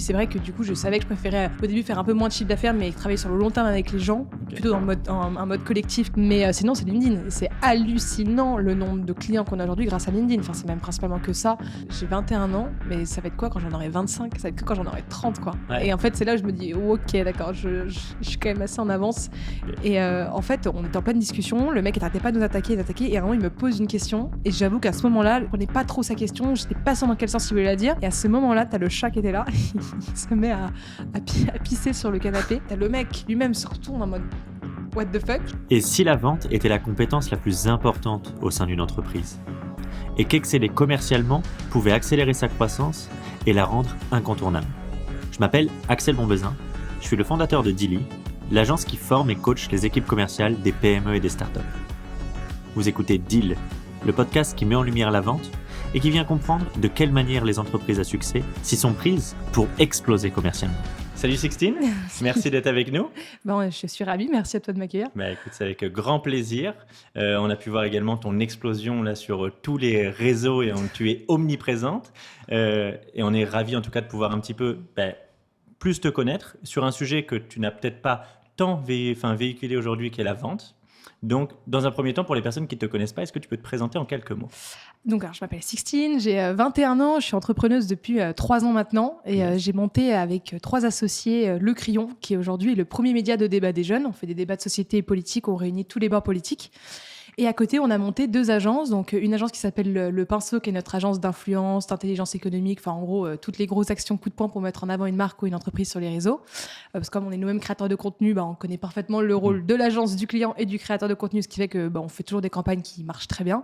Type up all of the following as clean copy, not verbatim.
c'est vrai que du coup, je savais que je préférais au début faire un peu moins de chiffre d'affaires, mais travailler sur le long terme avec les gens, plutôt dans un mode collectif. Mais sinon, c'est LinkedIn. C'est hallucinant le nombre de clients qu'on a aujourd'hui grâce à LinkedIn. Enfin, c'est même principalement que ça. J'ai 21 ans, mais ça va être quoi quand j'en aurai 25 ? Ça va être que quand j'en aurai 30, quoi. Ouais. Et en fait, c'est là où je me dis, ok, d'accord, je suis quand même assez en avance. Et en fait, on était en pleine discussion. Le mec n'arrêtait pas de nous attaquer. Et à un moment, il me pose une question. Et j'avoue qu'à ce moment-là, je ne prenais pas trop sa question. Je n'étais pas sûre dans quel sens il voulait la dire. Et à ce moment-là, t'as le chat qui était là. Il se met à pisser sur le canapé. T'as le mec lui-même se retourne en mode what the fuck. Et si la vente était la compétence la plus importante au sein d'une entreprise ? Et qu'exceller commercialement pouvait accélérer sa croissance et la rendre incontournable ? Je m'appelle Axel Bombezin. Je suis le fondateur de Deally, l'agence qui forme et coach les équipes commerciales des PME et des startups. Vous écoutez Deal, le podcast qui met en lumière la vente et qui vient comprendre de quelle manière les entreprises à succès s'y sont prises pour exploser commercialement. Salut Sixtine, merci d'être avec nous. Bon, je suis ravie, merci à toi de m'accueillir. Écoute, c'est avec grand plaisir. On a pu voir également ton explosion là, sur tous les réseaux et tu es omniprésente. Et on est ravis en tout cas de pouvoir un petit peu plus te connaître sur un sujet que tu n'as peut-être pas tant véhiculé aujourd'hui qu'est la vente. Donc, dans un premier temps, pour les personnes qui ne te connaissent pas, est-ce que tu peux te présenter en quelques mots ? Donc, alors, je m'appelle Sixtine, j'ai 21 ans, je suis entrepreneuse depuis 3 ans maintenant et j'ai monté avec 3 associés Le Crayon, qui aujourd'hui est le premier média de débat des jeunes. On fait des débats de société et politique, on réunit tous les bords politiques. Et à côté, on a monté 2 agences. Donc, une agence qui s'appelle Le Pinceau, qui est notre agence d'influence, d'intelligence économique. Enfin, en gros, toutes les grosses actions coup de poing pour mettre en avant une marque ou une entreprise sur les réseaux. Parce que comme on est nous-mêmes créateurs de contenu, on connaît parfaitement le rôle de l'agence, du client et du créateur de contenu, ce qui fait que on fait toujours des campagnes qui marchent très bien.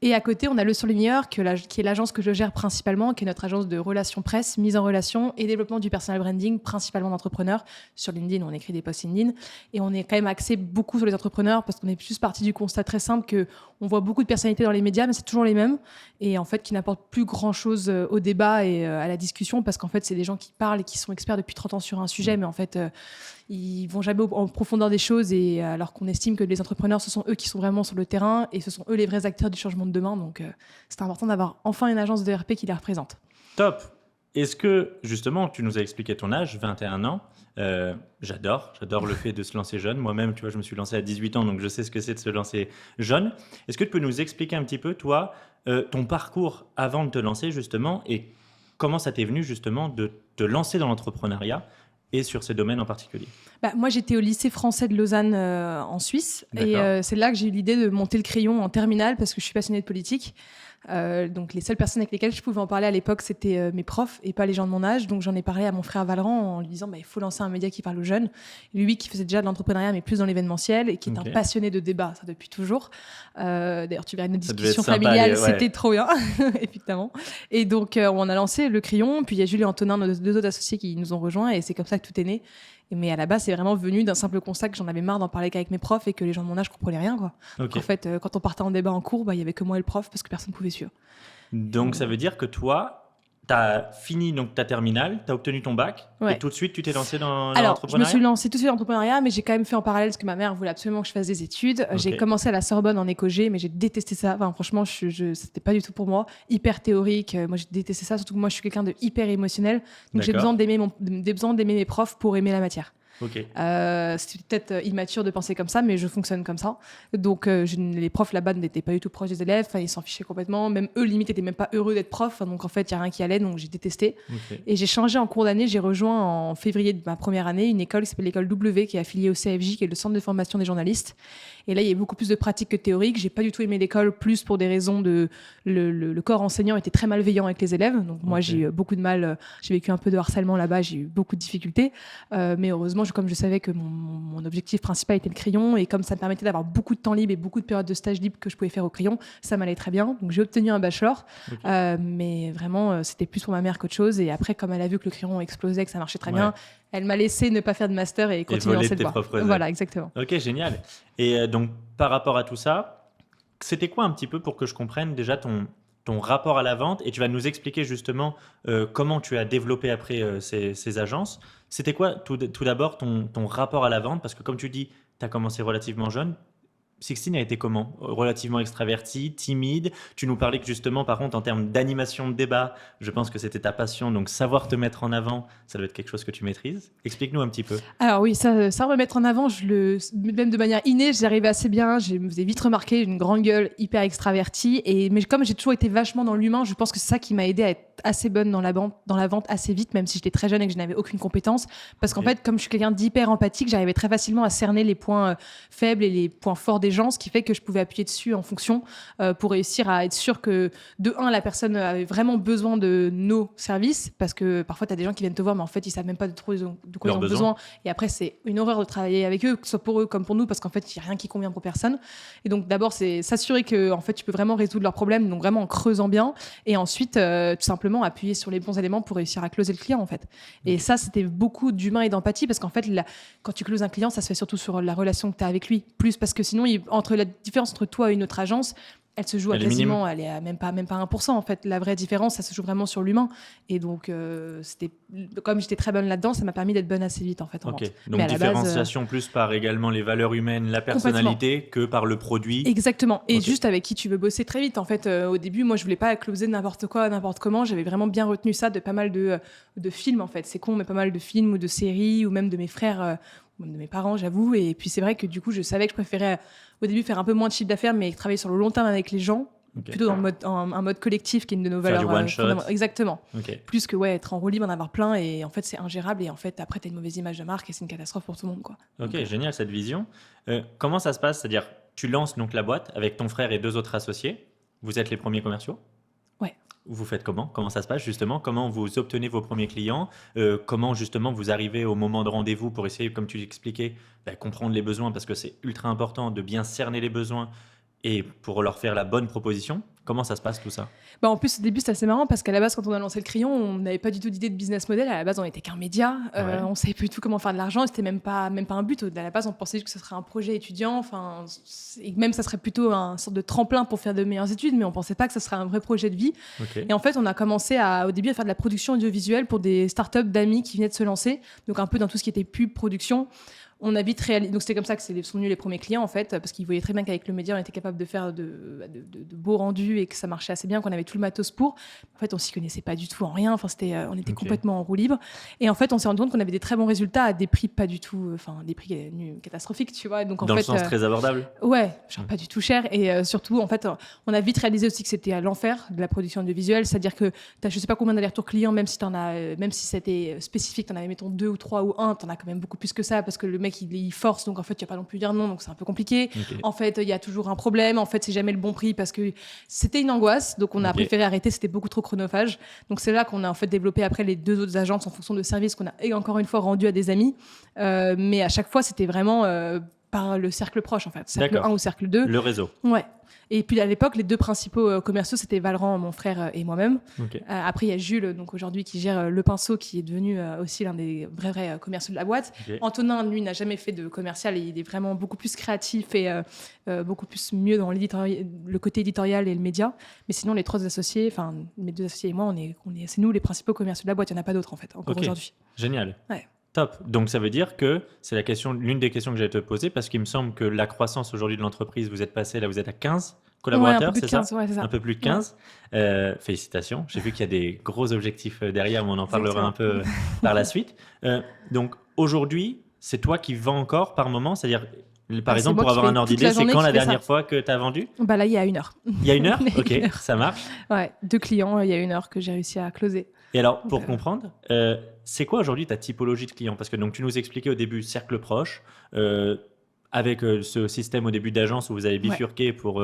Et à côté, on a Le Surligneur, qui est l'agence que je gère principalement, qui est notre agence de relations presse, mise en relation et développement du personal branding, principalement d'entrepreneurs. Sur LinkedIn, on écrit des posts LinkedIn. Et on est quand même axé beaucoup sur les entrepreneurs parce qu'on est plus parti du constat très simple qu'on voit beaucoup de personnalités dans les médias, mais c'est toujours les mêmes. Et en fait, qui n'apportent plus grand-chose au débat et à la discussion parce qu'en fait, c'est des gens qui parlent et qui sont experts depuis 30 ans sur un sujet, mais en fait, ils vont jamais en profondeur des choses et alors qu'on estime que les entrepreneurs, ce sont eux qui sont vraiment sur le terrain et ce sont eux les vrais acteurs du changement de demain. Donc, c'est important d'avoir enfin une agence de RP qui les représente. Top. Est-ce que, justement, tu nous as expliqué ton âge, 21 ans. J'adore le fait de se lancer jeune. Moi-même, tu vois, je me suis lancé à 18 ans, donc je sais ce que c'est de se lancer jeune. Est-ce que tu peux nous expliquer un petit peu, toi, ton parcours avant de te lancer, justement, et comment ça t'est venu, justement, de te lancer dans l'entrepreneuriat et sur ces domaines en particulier ? Moi, j'étais au lycée français de Lausanne en Suisse. D'accord. Et c'est là que j'ai eu l'idée de monter le Crayon en terminale parce que je suis passionnée de politique. Donc les seules personnes avec lesquelles je pouvais en parler à l'époque, c'était mes profs et pas les gens de mon âge. Donc j'en ai parlé à mon frère Valran en lui disant il faut lancer un média qui parle aux jeunes. Lui qui faisait déjà de l'entrepreneuriat mais plus dans l'événementiel et qui est un passionné de débat, ça depuis toujours. D'ailleurs tu verras une discussion familiale, c'était trop bien, évidemment. Et donc on a lancé le Crayon, puis il y a Julie et Antonin, nos 2 autres associés qui nous ont rejoints et c'est comme ça que tout est né. Mais à la base, c'est vraiment venu d'un simple constat que j'en avais marre d'en parler qu'avec mes profs et que les gens de mon âge comprenaient rien, quoi. Okay. Donc en fait, quand on partait en débat en cours, il y avait que moi et le prof parce que personne ne pouvait suivre. Donc ça veut dire que toi, tu as fini donc, ta terminale, tu as obtenu ton bac et tout de suite, tu t'es lancé dans l'entrepreneuriat ? Alors, je me suis lancée tout de suite dans l'entrepreneuriat, mais j'ai quand même fait en parallèle parce que ma mère voulait absolument que je fasse des études. Okay. J'ai commencé à la Sorbonne en éco-gé, mais j'ai détesté ça. Enfin, franchement, c'était pas du tout pour moi. Hyper théorique. Moi, j'ai détesté ça, surtout que moi, je suis quelqu'un de hyper émotionnel. Donc, j'ai besoin d'aimer mes profs pour aimer la matière. Okay. C'était peut-être immature de penser comme ça, mais je fonctionne comme ça. Donc, les profs là-bas n'étaient pas du tout proches des élèves. Ils s'en fichaient complètement. Même eux, limite, n'étaient même pas heureux d'être profs. Donc, en fait, il n'y a rien qui allait. Donc, j'ai détesté. Okay. Et j'ai changé en cours d'année. J'ai rejoint en février de ma première année une école qui s'appelle l'école W, qui est affiliée au CFJ, qui est le Centre de formation des journalistes. Et là, il y a beaucoup plus de pratique que de théorique. J'ai pas du tout aimé l'école, plus pour des raisons de... Le corps enseignant était très malveillant avec les élèves. Donc, moi, j'ai eu beaucoup de mal. J'ai vécu un peu de harcèlement là-bas. J'ai eu beaucoup de difficultés. Mais heureusement, comme je savais que mon objectif principal était le Crayon et comme ça me permettait d'avoir beaucoup de temps libre et beaucoup de périodes de stage libre que je pouvais faire au Crayon, ça m'allait très bien. Donc, j'ai obtenu un bachelor. Mais vraiment, c'était plus pour ma mère qu'autre chose. Et après, comme elle a vu que le Crayon explosait, que ça marchait très bien, elle m'a laissé ne pas faire de master et continuer dans cette voie. Voilà, exactement. Ok, génial. Et donc, par rapport à tout ça, c'était quoi un petit peu pour que je comprenne déjà ton rapport à la vente, et tu vas nous expliquer justement comment tu as développé après ces agences. C'était quoi tout d'abord ton rapport à la vente ? Parce que comme tu dis, tu as commencé relativement jeune. Sixtine a été comment? Relativement extraverti, timide. Tu nous parlais que justement, par contre, en termes d'animation de débat, je pense que c'était ta passion. Donc, savoir te mettre en avant, ça doit être quelque chose que tu maîtrises. Explique-nous un petit peu. Alors oui, ça me mettre en avant, même de manière innée, j'y arrivais assez bien. Je me faisais vite remarquer, j'ai une grande gueule, hyper extravertie. Mais comme j'ai toujours été vachement dans l'humain, je pense que c'est ça qui m'a aidé à être assez bonne dans la vente assez vite, même si j'étais très jeune et que je n'avais aucune compétence. Parce qu'en fait, comme je suis quelqu'un d'hyper empathique, j'arrivais très facilement à cerner les points faibles et les points forts des gens, ce qui fait que je pouvais appuyer dessus en fonction pour réussir à être sûr que, de un, la personne avait vraiment besoin de nos services, parce que parfois, tu as des gens qui viennent te voir, mais en fait, ils savent même pas de quoi ils ont besoin. Et après, c'est une horreur de travailler avec eux, que ce soit pour eux comme pour nous, parce qu'en fait, il n'y a rien qui convient pour personne. Et donc, d'abord, c'est s'assurer que en fait, tu peux vraiment résoudre leurs problèmes, donc vraiment en creusant bien. Et ensuite, tout simplement appuyer sur les bons éléments pour réussir à closer le client, en fait. Et ça, c'était beaucoup d'humain et d'empathie, parce qu'en fait, quand tu closes un client, ça se fait surtout sur la relation que tu as avec lui, plus parce que sinon, entre la différence entre toi et une autre agence, elle se joue quasiment, elle est à même pas 1%. En fait, la vraie différence, ça se joue vraiment sur l'humain. Et donc, comme j'étais très bonne là-dedans, ça m'a permis d'être bonne assez vite, en fait. Ok. Donc, différenciation plus par également les valeurs humaines, la personnalité, que par le produit. Exactement. Et juste avec qui tu veux bosser très vite. En fait, au début, moi, je voulais pas closer n'importe quoi, n'importe comment. J'avais vraiment bien retenu ça de pas mal de films, en fait. C'est con, mais pas mal de films ou de séries, ou même de mes frères, ou même de mes parents, j'avoue. Et puis, c'est vrai que du coup, je savais que je préférais au début faire un peu moins de chiffre d'affaires, mais travailler sur le long terme avec les gens, plutôt dans un mode collectif qui est une de nos valeurs. Faire du one shot. Exactement. Plus que être en roue libre, en avoir plein, et en fait c'est ingérable, et en fait après t'as une mauvaise image de marque et c'est une catastrophe pour tout le monde, quoi. Ok, génial cette vision. Comment ça se passe? C'est-à-dire, tu lances donc la boîte avec ton frère et 2 autres associés. Vous êtes les premiers commerciaux? Ouais. Vous faites comment? Comment ça se passe justement? Comment vous obtenez vos premiers clients? Comment justement vous arrivez au moment de rendez-vous pour essayer, comme tu l'expliquais, comprendre les besoins, parce que c'est ultra important de bien cerner les besoins et pour leur faire la bonne proposition? Comment ça se passe tout ça? En plus, au début, c'était assez marrant parce qu'à la base, quand on a lancé le crayon, on n'avait pas du tout d'idée de business model. À la base, on n'était qu'un média. On ne savait plus du tout comment faire de l'argent. C'était même pas un but. À la base, on pensait que ce serait un projet étudiant. Et même, ça serait plutôt un sorte de tremplin pour faire de meilleures études. Mais on ne pensait pas que ce serait un vrai projet de vie. Et en fait, on a commencé au début à faire de la production audiovisuelle pour des startups d'amis qui venaient de se lancer. Donc, un peu dans tout ce qui était pub, production. On a vite réalisé, donc c'était comme ça que sont venus les premiers clients, en fait, parce qu'ils voyaient très bien qu'avec le média, on était capable de faire de beaux rendus et que ça marchait assez bien, qu'on avait tout le matos pour. En fait, on s'y connaissait pas du tout en rien. Enfin, on était complètement en roue libre. Et en fait, on s'est rendu compte qu'on avait des très bons résultats à des prix pas du tout, des prix catastrophiques, tu vois. Donc, dans le sens très abordable. Ouais, genre pas du tout cher. Et surtout, en fait, on a vite réalisé aussi que c'était à l'enfer de la production audiovisuelle, c'est-à-dire que t'as je sais pas combien d'allers-retours clients, même si c'était spécifique, t'en avais mettons 2 ou 3 ou 1, t'en as quand même beaucoup plus que ça, parce que le mec il force, donc en fait tu vas pas non plus dire non, donc c'est un peu compliqué. En fait il y a toujours un problème, en fait c'est jamais le bon prix, parce que c'était une angoisse, donc on a préféré arrêter, c'était beaucoup trop chronophage. Donc c'est là qu'on a en fait développé après les 2 autres agences en fonction de services qu'on a encore une fois rendu à des amis, mais à chaque fois c'était vraiment par le cercle proche, en fait, cercle 1 ou cercle 2. Le réseau. Ouais. Et puis à l'époque, les 2 principaux commerciaux, c'était Valran, mon frère, et moi-même. Après, il y a Jules, donc aujourd'hui, qui gère Le Pinceau, qui est devenu aussi l'un des vrais commerciaux de la boîte. Antonin, lui, n'a jamais fait de commercial, et il est vraiment beaucoup plus créatif et beaucoup plus mieux dans le côté éditorial et le média. Mais sinon, les 3 associés, enfin mes 2 associés et moi, c'est nous les principaux commerciaux de la boîte. Il n'y en a pas d'autres, en fait, encore aujourd'hui. Génial. Ouais. Top. Donc ça veut dire que c'est l'une des questions que j'allais te poser, parce qu'il me semble que la croissance aujourd'hui de l'entreprise, vous êtes passé, là vous êtes à 15 collaborateurs, c'est ça? Ouais, c'est ça? Un peu plus de 15. Félicitations. J'ai vu qu'il y a des gros objectifs derrière, mais on en parlera un peu par la suite. Donc aujourd'hui, c'est toi qui vends encore par moment? C'est-à-dire, par exemple, pour avoir un ordre d'idée, c'est quand la dernière fois que tu as vendu? Là, il y a 1 heure. Il y a 1 heure? Ok, ça marche. Ouais, 2 clients, il y a 1 heure que j'ai réussi à closer. Et alors, pour comprendre, c'est quoi aujourd'hui ta typologie de clients? Parce que donc, tu nous expliquais au début cercle proche, avec ce système au début d'agence où vous avez bifurqué pour,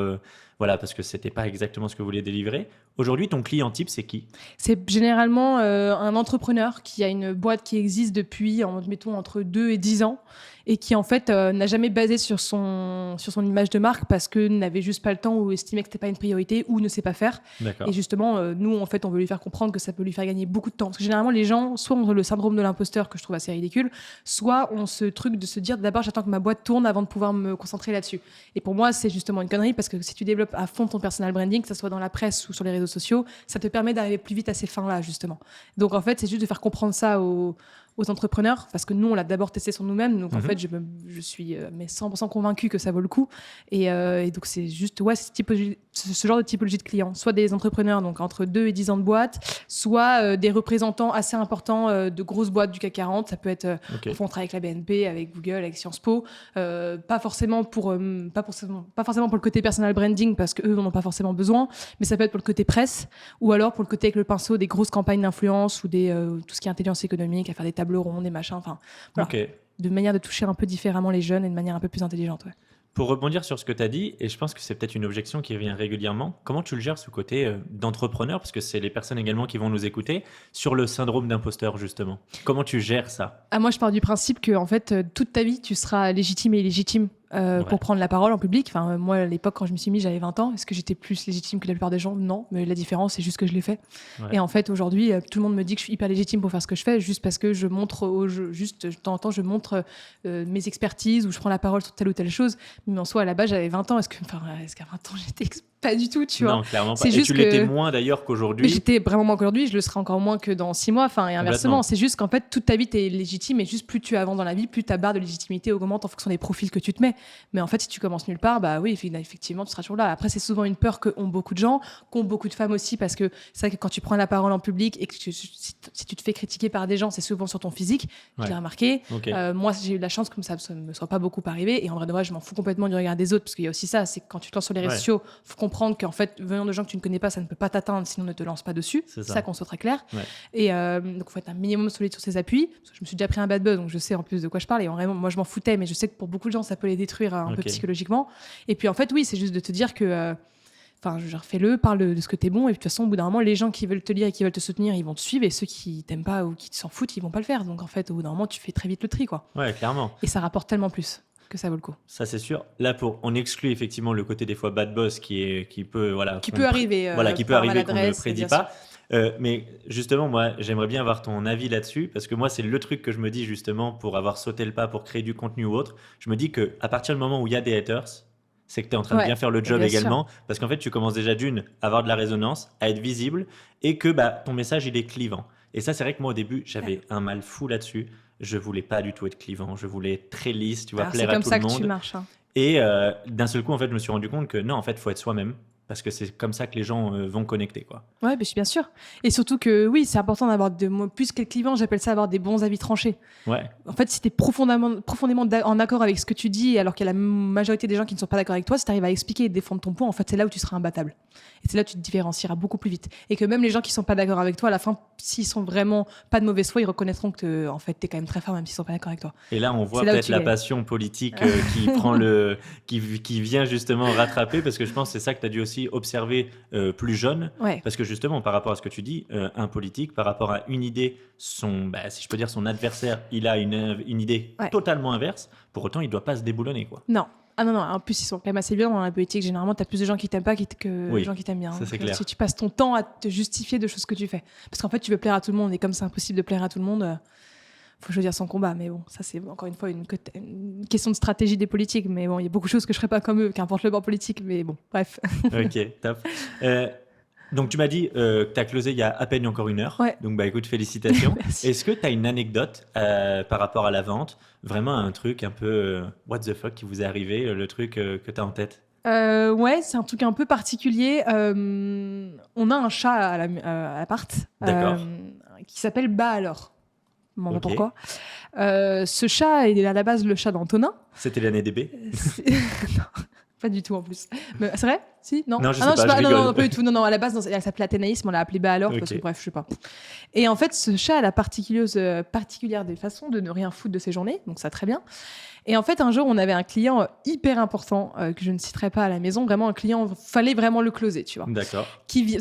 parce que c'était pas exactement ce que vous vouliez délivrer. Aujourd'hui, ton client type, c'est qui? C'est généralement un entrepreneur qui a une boîte qui existe depuis, mettons, entre 2 et 10 ans, et qui en fait n'a jamais basé sur son image de marque, parce que n'avait juste pas le temps, ou estimait que c'était pas une priorité, ou ne sait pas faire. D'accord. Et justement, nous en fait on veut lui faire comprendre que ça peut lui faire gagner beaucoup de temps, parce que généralement les gens soit ont le syndrome de l'imposteur, que je trouve assez ridicule, soit ont ce truc de se dire d'abord j'attends que ma boîte tourne avant de pouvoir me concentrer là-dessus. Et pour moi c'est justement une connerie, parce que si tu développes à fond ton personal branding, que ça soit dans la presse ou sur les réseaux sociaux, ça te permet d'arriver plus vite à ces fins là, justement. Donc en fait c'est juste de faire comprendre ça aux aux entrepreneurs, parce que nous, on l'a d'abord testé sur nous-mêmes. Donc, en fait, je suis mais 100% convaincue que ça vaut le coup. Et donc, c'est juste ce genre de typologie de clients. Soit des entrepreneurs, donc entre 2 et 10 ans de boîte, soit des représentants assez importants de grosses boîtes du CAC 40. Ça peut être, on travaille avec la BNP, avec Google, avec Sciences Po. Pas forcément pour le côté personal branding, parce qu'eux n'en ont pas forcément besoin, mais ça peut être pour le côté presse, ou alors pour le côté avec le pinceau des grosses campagnes d'influence ou tout ce qui est intelligence économique, à faire des tables rondes, des machins, enfin, voilà. De manière de toucher un peu différemment les jeunes et de manière un peu plus intelligente. Ouais. Pour rebondir sur ce que tu as dit, et je pense que c'est peut-être une objection qui revient régulièrement, comment tu le gères ce côté d'entrepreneur, parce que c'est les personnes également qui vont nous écouter, sur le syndrome d'imposteur justement. Comment tu gères ça ? Moi, je pars du principe que en fait, toute ta vie, tu seras légitime et illégitime pour prendre la parole en public. Enfin, moi, à l'époque, quand je me suis mis, j'avais 20 ans. Est-ce que j'étais plus légitime que la plupart des gens ? Non, mais la différence, c'est juste que je l'ai fait. Ouais. Et en fait, aujourd'hui, tout le monde me dit que je suis hyper légitime pour faire ce que je fais, juste parce que je montre juste de temps en temps, je montre mes expertises ou je prends la parole sur telle ou telle chose. Mais en soi, à la base, j'avais 20 ans. Est-ce qu'à 20 ans, j'étais pas du tout, tu vois. Non, clairement pas. Et tu l'étais moins d'ailleurs qu'aujourd'hui. Mais j'étais vraiment moins qu'aujourd'hui, je le serai encore moins que dans 6 mois, enfin, et inversement. C'est juste qu'en fait, toute ta vie, t'es légitime, et juste plus tu avances dans la vie, plus ta barre de légitimité augmente en fonction des profils que tu te mets. Mais en fait, si tu commences nulle part, bah oui, effectivement, tu seras toujours là. Après, c'est souvent une peur qu'ont beaucoup de gens, qu'ont beaucoup de femmes aussi, parce que c'est vrai que quand tu prends la parole en public et que si tu te fais critiquer par des gens, c'est souvent sur ton physique. Je l'ai remarqué. Moi, j'ai eu de la chance que ça ne me soit pas beaucoup arrivé, et en vrai de vrai, je m'en fous complètement du regard des autres, parce qu'il y a aussi ça, c'est que quand tu te lances sur les réseaux sociaux, faut comprendre qu'en fait, venant de gens que tu ne connais pas, ça ne peut pas t'atteindre, sinon ne te lance pas dessus. C'est ça qu'on soit très clair. Ouais. Et donc, il faut être un minimum solide sur ses appuis. Parce que je me suis déjà pris un bad buzz, donc je sais en plus de quoi je parle. Et vraiment, moi, je m'en foutais, mais je sais que pour beaucoup de gens, ça peut les détruire un peu psychologiquement. Et puis, en fait, oui, c'est juste de te dire que... fais-le, parle de ce que t'es bon, et de toute façon, au bout d'un moment, les gens qui veulent te lire et qui veulent te soutenir, ils vont te suivre, et ceux qui t'aiment pas ou qui s'en foutent, ils vont pas le faire. Donc, en fait, au bout d'un moment, tu fais très vite le tri, quoi. Ouais, clairement. Et ça rapporte tellement plus que ça vaut le coup. Ça, c'est sûr. Là, on exclut effectivement le côté des fois bad boss qui peut arriver. Qui peut arriver, qu'on ne prédit pas. Mais justement, moi, j'aimerais bien avoir ton avis là-dessus, parce que moi, c'est le truc que je me dis justement pour avoir sauté le pas, pour créer du contenu ou autre. Je me dis qu'à partir du moment où il y a des haters, c'est que tu es en train de bien faire le job également, parce qu'en fait, tu commences déjà à avoir de la résonance, à être visible, et que ton message, il est clivant. Et ça, c'est vrai que moi, au début, j'avais un mal fou là-dessus. Je voulais pas du tout être clivant, je voulais être très lisse, tu vois, plaire à tout le monde. C'est comme ça que tu marches. Hein. Et d'un seul coup, en fait, je me suis rendu compte que non, en fait, faut être soi-même. Parce que c'est comme ça que les gens vont connecter, quoi. Ouais, bien sûr. Et surtout que oui, c'est important d'avoir plus que le clivant, j'appelle ça avoir des bons avis tranchés. Ouais. En fait, si tu es profondément en accord avec ce que tu dis, alors qu'il y a la majorité des gens qui ne sont pas d'accord avec toi, si tu arrives à expliquer et défendre ton point, en fait, c'est là où tu seras imbattable. Et c'est là où tu te différencieras beaucoup plus vite. Et que même les gens qui ne sont pas d'accord avec toi, à la fin, s'ils sont vraiment pas de mauvaise foi, ils reconnaîtront que en fait, tu es quand même très fort, même s'ils ne sont pas d'accord avec toi. Et là, on voit peut-être la passion politique qui vient justement rattraper, parce que je pense que c'est ça que tu as dû aussi observer plus jeune, parce que justement par rapport à ce que tu dis, un politique par rapport à une idée, si je peux dire son adversaire, il a une idée totalement inverse, pour autant il doit pas se déboulonner, quoi. Non, en plus ils sont quand même assez bien dans la politique, généralement t'as plus de gens qui t'aiment pas que de gens qui t'aiment bien. Ça, c'est clair. Si tu passes ton temps à te justifier de choses que tu fais, parce qu'en fait tu veux plaire à tout le monde, et comme c'est impossible de plaire à tout le monde, faut choisir son combat. Mais bon, ça c'est encore une fois une question de stratégie des politiques, mais bon, il y a beaucoup de choses que je ferais pas comme eux, qu'importe le bord politique, mais bon, bref. Ok, top. Donc tu m'as dit que tu as closé il y a à peine encore 1 heure, donc écoute, félicitations. Est-ce que tu as une anecdote par rapport à la vente, vraiment un truc un peu what the fuck qui vous est arrivé, le truc que tu as en tête? Ouais, c'est un truc un peu particulier. On a un chat à l'appart qui s'appelle Bah alors. Non, pourquoi. Ce chat est à la base le chat d'Antonin. C'était l'année DB? Non, pas du tout en plus. Mais, c'est vrai? Si? Non, je sais pas, non, pas du tout. Non, à la base, elle s'appelait Athénaïs, mais on l'a appelée Bah alors, parce que bref, je sais pas. Et en fait, ce chat a la particulière des façons de ne rien foutre de ses journées, donc ça très bien. Et en fait, un jour, on avait un client hyper important que je ne citerai pas à la maison. Vraiment, un client, fallait vraiment le closer, tu vois. D'accord.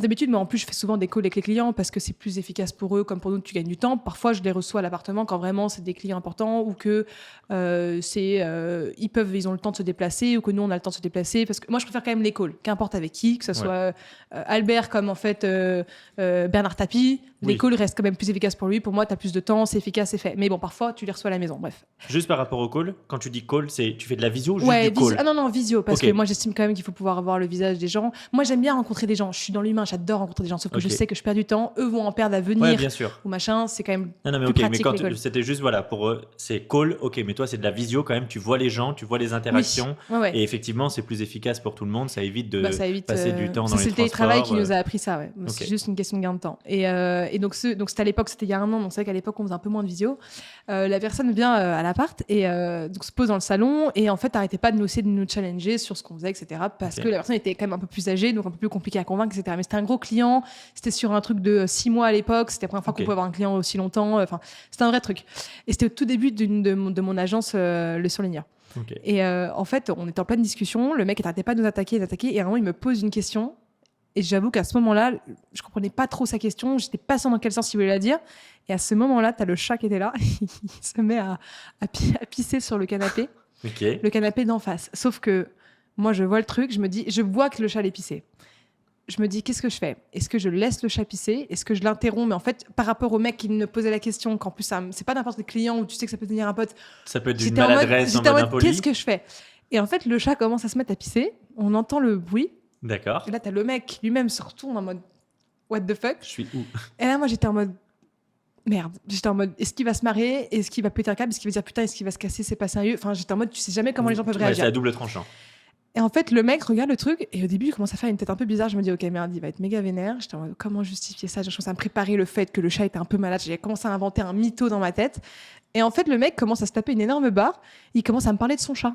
D'habitude, mais en plus, je fais souvent des calls avec les clients parce que c'est plus efficace pour eux, comme pour nous, tu gagnes du temps. Parfois, je les reçois à l'appartement quand vraiment c'est des clients importants ou que ils ont le temps de se déplacer ou que nous, on a le temps de se déplacer. Parce que moi, je préfère quand même les calls, qu'importe avec qui, que ce soit Albert comme en fait Bernard Tapie Les Oui. calls restent quand même plus efficaces pour lui. Pour moi, tu as plus de temps, c'est efficace, c'est fait. Mais bon, parfois, tu les reçois à la maison. Bref. Juste par rapport au call, quand tu dis call, tu fais de la visio ou juste Ouais, du call? ah non, visio, parce Ok. que moi, j'estime quand même qu'il faut pouvoir voir le visage des gens. Moi, j'aime bien rencontrer des gens. Je suis dans l'humain, j'adore rencontrer des gens. Sauf que je Ok. sais que je perds du temps. Eux vont en perdre à venir Ouais, bien sûr. ou machin. C'est quand même Non, mais plus ok, mais pratique, quand les calls. c'était juste, voilà, pour eux, c'est call, ok, mais toi, c'est de la visio quand même, tu vois les gens, tu vois les interactions, Oui. Ouais. et effectivement, c'est plus efficace pour tout le monde, ça évite de Ça évite, passer du temps dans c'est les le télétravail transports. qui nous a appris ça, ouais. C'est Ok. juste une question de gain de temps. Et donc c'était à l'époque, c'était il y a un an, donc c'est vrai qu'à l'époque on faisait un peu moins de visio. La personne vient à l'appart et donc se pose dans le salon et en fait arrêtait pas de nous essayer de nous challenger sur ce qu'on faisait, etc. Parce Ok. que la personne était quand même un peu plus âgée, donc un peu plus compliqué à convaincre, etc. Mais c'était un gros client, c'était sur un truc de 6 mois à l'époque, c'était la première fois Ok. qu'on pouvait avoir un client aussi longtemps. Enfin, c'était un vrai truc. Et c'était au tout début de mon agence, le Surligneur. Ok. Et en fait, on était en pleine discussion. Le mec n'arrêtait pas de nous attaquer, et à un moment, il me pose une question. Et j'avoue qu'à ce moment-là, je comprenais pas trop sa question. J'étais pas sûre dans quel sens il voulait la dire. Et à ce moment-là, t'as le chat qui était là. Il se met à pisser sur le canapé. Ok. Le canapé d'en face. Sauf que moi, je vois le truc. Je vois que le chat allait pisser. Je me dis, qu'est-ce que je fais? Est-ce que je laisse le chat pisser? Est-ce que je l'interromps? Mais en fait, par rapport au mec qui me posait la question, qu'en plus, c'est pas n'importe quel client où tu sais que ça peut devenir un pote. Ça peut être d'une J'étais en mode, maladresse en mode impoli. qu'est-ce que je fais? Et en fait, le chat commence à se mettre à pisser. On entend le bruit. D'accord. Et là, t'as le mec lui-même se retourne en mode what the fuck. Je suis où? Et là, moi, j'étais en mode merde. J'étais en mode est-ce qu'il va se marrer? Est-ce qu'il va péter un câble? Est-ce qu'il va dire putain, est-ce qu'il va se casser? C'est pas sérieux. Enfin, j'étais en mode tu sais jamais comment les gens peuvent Ouais, réagir. c'est à double tranchant. Et en fait, le mec regarde le truc et au début, il commence à faire une tête un peu bizarre. Je me dis ok, merde, il va être méga vénère. J'étais en mode comment justifier ça? Je commence à me préparer le fait que le chat était un peu malade. J'ai commencé à inventer un mytho dans ma tête. Et en fait, le mec commence à se taper une énorme barre. Il commence à me parler de son chat.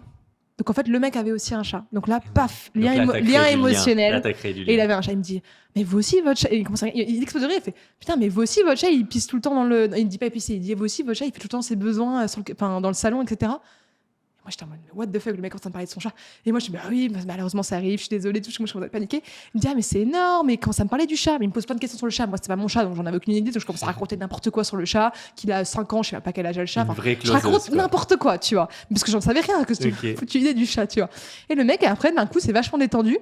Donc en fait, le mec avait aussi un chat. Donc là, paf, Donc là, t'as créé lien du émotionnel. Là, t'as créé du Et il lien. avait un chat. Il me dit, mais vous aussi, votre chat. Et il explose de rire. Il fait, putain, mais vous aussi, votre chat, il pisse tout le temps dans le. Il ne dit pas pisser. Il dit, vous aussi, votre chat, il fait tout le temps ses besoins dans le salon, etc. Et moi, j'étais en mode, what the fuck, le mec est en train de parler de son chat. Et moi, je dis, bah oui, malheureusement, ça arrive. Je suis désolée. Moi, je commence à paniquer. Il me dit, ah, mais c'est énorme. Mais il commence à me parler du chat. Mais il me pose plein de questions sur le chat. Moi, c'était pas mon chat, donc j'en avais aucune idée. Donc je commence à raconter n'importe quoi sur le chat. Qu'il a 5 ans, je sais même pas quel âge a le chat. Une Enfin, vraie je closeuse, raconte quoi. n'importe quoi, tu vois. Parce que j'en savais rien, que c'était Ok. une foutue idée du chat, tu vois. Et le mec, après, d'un coup, c'est vachement détendu.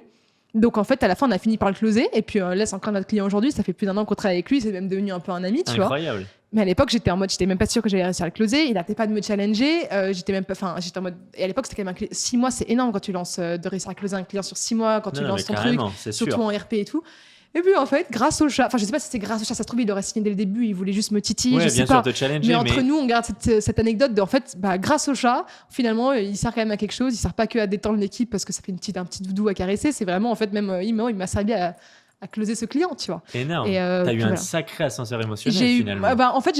Donc, en fait, à la fin, on a fini par le closer. Et puis, là, c'est encore notre client aujourd'hui. Ça fait plus d'1 an qu'on travaille avec lui. C'est même devenu un peu un ami, tu vois. Incroyable. Mais à l'époque, j'étais en mode, j'étais même pas sûre que j'allais réussir à le closer. Il n'arrêtait pas de me challenger. J'étais en mode. Et à l'époque, c'était quand même 6 mois, c'est énorme quand tu lances de réussir à closer un client sur 6 mois, quand tu Non, lances mais ton truc, carrément, c'est surtout sûr. en RP et tout. Et puis, en fait, grâce au chat, enfin, je sais pas si c'est grâce au chat, ça se trouve, il aurait signé dès le début, il voulait juste me titiller, Ouais, je bien sais sûr, pas. te challenger, Mais entre nous, on garde cette anecdote de, en fait, grâce au chat, finalement, il sert quand même à quelque chose. Il sert pas que à détendre l'équipe parce que ça fait un petit doudou à caresser. C'est vraiment, en fait, même, il m'a servi à closer ce client, tu vois. Énorme. Et, T'as eu puis un voilà. sacré ascenseur émotionnel J'ai eu, finalement. en fait,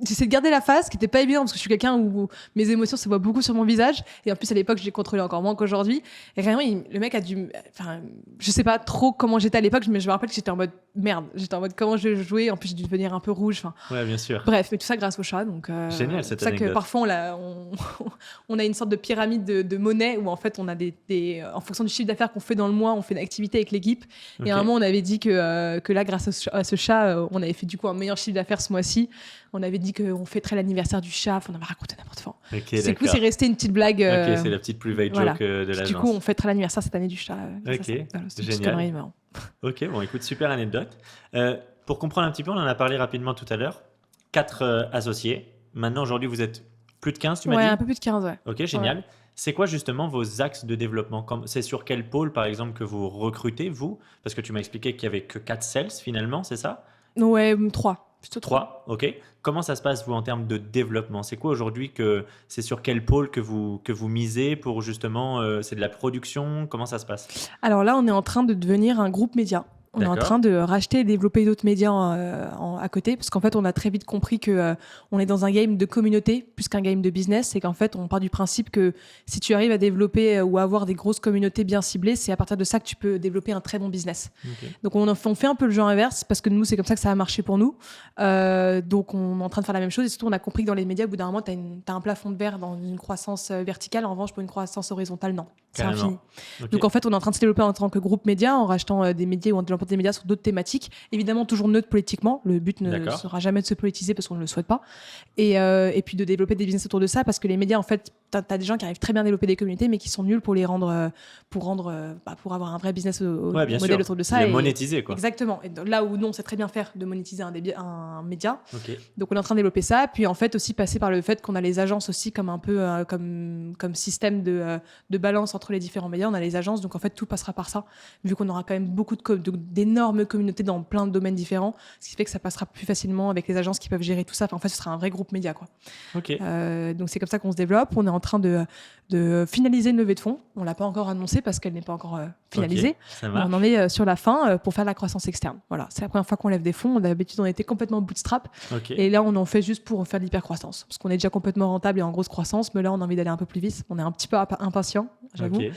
j'essaie de garder la face, qui était pas évident parce que je suis quelqu'un où mes émotions se voient beaucoup sur mon visage. Et en plus, à l'époque, je les contrôlais encore moins qu'aujourd'hui. Et vraiment, le mec a dû, enfin, je sais pas trop comment j'étais à l'époque, mais je me rappelle que j'étais en mode merde. J'étais en mode comment je vais jouer. En plus, j'ai dû devenir un peu rouge. Enfin, Ouais, bien sûr. bref, mais tout ça grâce au chat. Donc, Génial, c'est cette pour ça que anecdote. parfois, on a une sorte de pyramide de monnaie où en fait, on a en fonction du chiffre d'affaires qu'on fait dans le mois, on fait une activité avec l'équipe. Et à un Ok. moment, on avait dit que là, grâce à ce chat, on avait fait du coup un meilleur chiffre d'affaires ce mois-ci. On avait dit qu'on fêterait l'anniversaire du chat. Enfin, on avait raconté n'importe quoi. Ok, C'est d'accord. cool, c'est resté une petite blague. Ok, c'est la petite private voilà. joke de Puis, l'agence. du coup, on fêtera l'anniversaire cette année du chat. Ok, Voilà, c'est une petite génial. connerie, marrant. Ok, bon, écoute, super anecdote. Pour comprendre un petit peu, on en a parlé rapidement tout à l'heure. 4 associés. Maintenant, aujourd'hui, vous êtes plus de 15, tu m'as Ouais, dit? un peu plus de 15, ouais. Ok, génial. C'est quoi justement vos axes de développement? C'est sur quel pôle, par exemple, que vous recrutez, vous? Parce que tu m'as expliqué qu'il n'y avait que 4 sales finalement, c'est ça? Ouais, 3. Plutôt 3. 3, ok. Comment ça se passe, vous, en termes de développement? C'est quoi aujourd'hui c'est sur quel pôle que vous misez pour justement, c'est de la production? Comment ça se passe? Alors là, on est en train de devenir un groupe média. On est en D'accord. train de racheter et développer d'autres médias à côté, parce qu'en fait, on a très vite compris que on est dans un game de communauté plus qu'un game de business. C'est qu'en fait, on part du principe que si tu arrives à développer ou à avoir des grosses communautés bien ciblées, c'est à partir de ça que tu peux développer un très bon business. Ok. Donc on fait un peu le jeu inverse, parce que nous, c'est comme ça que ça a marché pour nous. Donc on est en train de faire la même chose, et surtout, on a compris que dans les médias, au bout d'un moment, t'as un plafond de verre dans une croissance verticale. En revanche, pour une croissance horizontale, non. C'est Carrément. infini. Ok. Donc en fait, on est en train de se développer en tant que groupe média, en rachetant des médias ou en développant des médias sur d'autres thématiques. Évidemment, toujours neutre politiquement. Le but ne D'accord. sera jamais de se politiser parce qu'on ne le souhaite pas. Et puis de développer des business autour de ça, parce que les médias, en fait, t'as des gens qui arrivent très bien à développer des communautés, mais qui sont nuls pour les rendre, pour avoir un vrai business bien modèle sûr. autour de ça. Les monétiser, quoi. Exactement. Et là où nous, on sait très bien faire de monétiser un média. Ok. Donc, on est en train de développer ça. Puis, en fait, aussi passer par le fait qu'on a les agences aussi comme un peu comme système de balance entre les différents médias. On a les agences. Donc, en fait, tout passera par ça. Vu qu'on aura quand même beaucoup d'énormes communautés dans plein de domaines différents. Ce qui fait que ça passera plus facilement avec les agences qui peuvent gérer tout ça. Enfin, en fait, ce sera un vrai groupe média, quoi. Ok. Donc, c'est comme ça qu'on se développe. On est en train de finaliser une levée de fonds. On ne l'a pas encore annoncé parce qu'elle n'est pas encore finalisée. Ok, ça marche. On en est sur la fin pour faire de la croissance externe. Voilà, c'est la première fois qu'on lève des fonds. D'habitude, on était complètement bootstrap. Ok. Et là, on en fait juste pour faire de l'hypercroissance. Parce qu'on est déjà complètement rentable et en grosse croissance. Mais là, on a envie d'aller un peu plus vite. On est un petit peu impatient, j'avoue. Ok.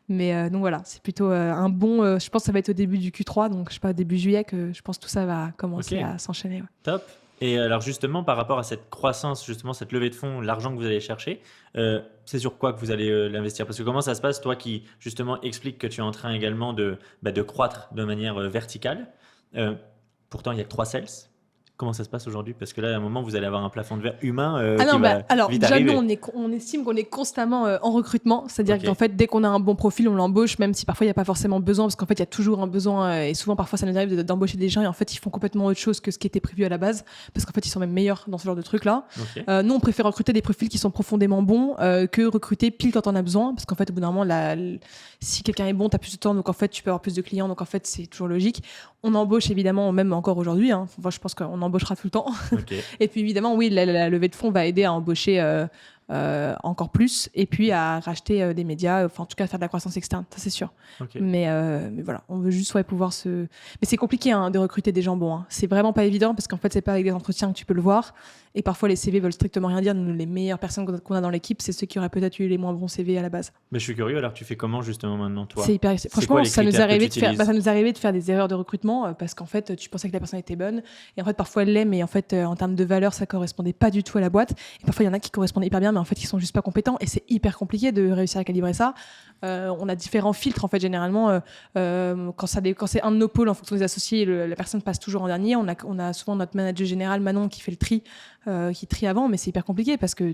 Mais donc voilà, c'est plutôt un bon... je pense que ça va être au début du Q3. Donc, je sais pas, début juillet, que je pense que tout ça va commencer à s'enchaîner. Ouais. Top. Et alors justement, par rapport à cette croissance, justement cette levée de fonds, l'argent que vous allez chercher, c'est sur quoi que vous allez l'investir? Parce que comment ça se passe, toi qui justement explique que tu es en train également de croître de manière verticale, pourtant il n'y a que 3 sales. Comment ça se passe aujourd'hui? Parce que là, à un moment, vous allez avoir un plafond de verre humain qui va alors, vite déjà, arriver. nous, on estime qu'on est constamment en recrutement. C'est-à-dire Ok. qu'en fait, dès qu'on a un bon profil, on l'embauche, même si parfois, il n'y a pas forcément besoin, parce qu'en fait, il y a toujours un besoin. Et souvent, parfois, ça nous arrive d'embaucher des gens et en fait, ils font complètement autre chose que ce qui était prévu à la base, parce qu'en fait, ils sont même meilleurs dans ce genre de trucs-là. Ok. Nous, on préfère recruter des profils qui sont profondément bons que recruter pile quand on a besoin, parce qu'en fait, au bout d'un moment, si quelqu'un est bon, tu as plus de temps, donc en fait, tu peux avoir plus de clients, donc en fait, c'est toujours logique. On embauche évidemment, même encore aujourd'hui. Moi, je pense qu'on embauchera tout le temps. Ok. Et puis évidemment, oui, la levée de fonds va aider à embaucher encore plus et puis à racheter des médias, enfin en tout cas faire de la croissance externe, ça c'est sûr. Ok. Mais voilà, on veut juste pouvoir se... Mais c'est compliqué de recruter des gens bons. Hein. C'est vraiment pas évident parce qu'en fait, c'est pas avec des entretiens que tu peux le voir. Et parfois, les CV veulent strictement rien dire. Nous, les meilleures personnes qu'on a dans l'équipe, c'est ceux qui auraient peut-être eu les moins bons CV à la base. Mais je suis curieux, alors tu fais comment justement maintenant, toi? C'est hyper... C'est Franchement, quoi les ça nous est critères que arrivé tu de faire, utilises? ça nous est arrivé de faire des erreurs de recrutement parce qu'en fait, tu pensais que la personne était bonne et en fait, parfois elle l'est, mais en fait, en termes de valeur, ça correspondait pas du tout à la boîte. Et parfois, il y en a qui correspondent hyper bien, mais en fait, ils sont juste pas compétents et c'est hyper compliqué de réussir à calibrer ça. On a différents filtres en fait généralement quand c'est un de nos pôles en fonction des associés, la personne passe toujours en dernier. On a souvent notre manager général Manon qui fait le tri, qui trie avant, mais c'est hyper compliqué parce que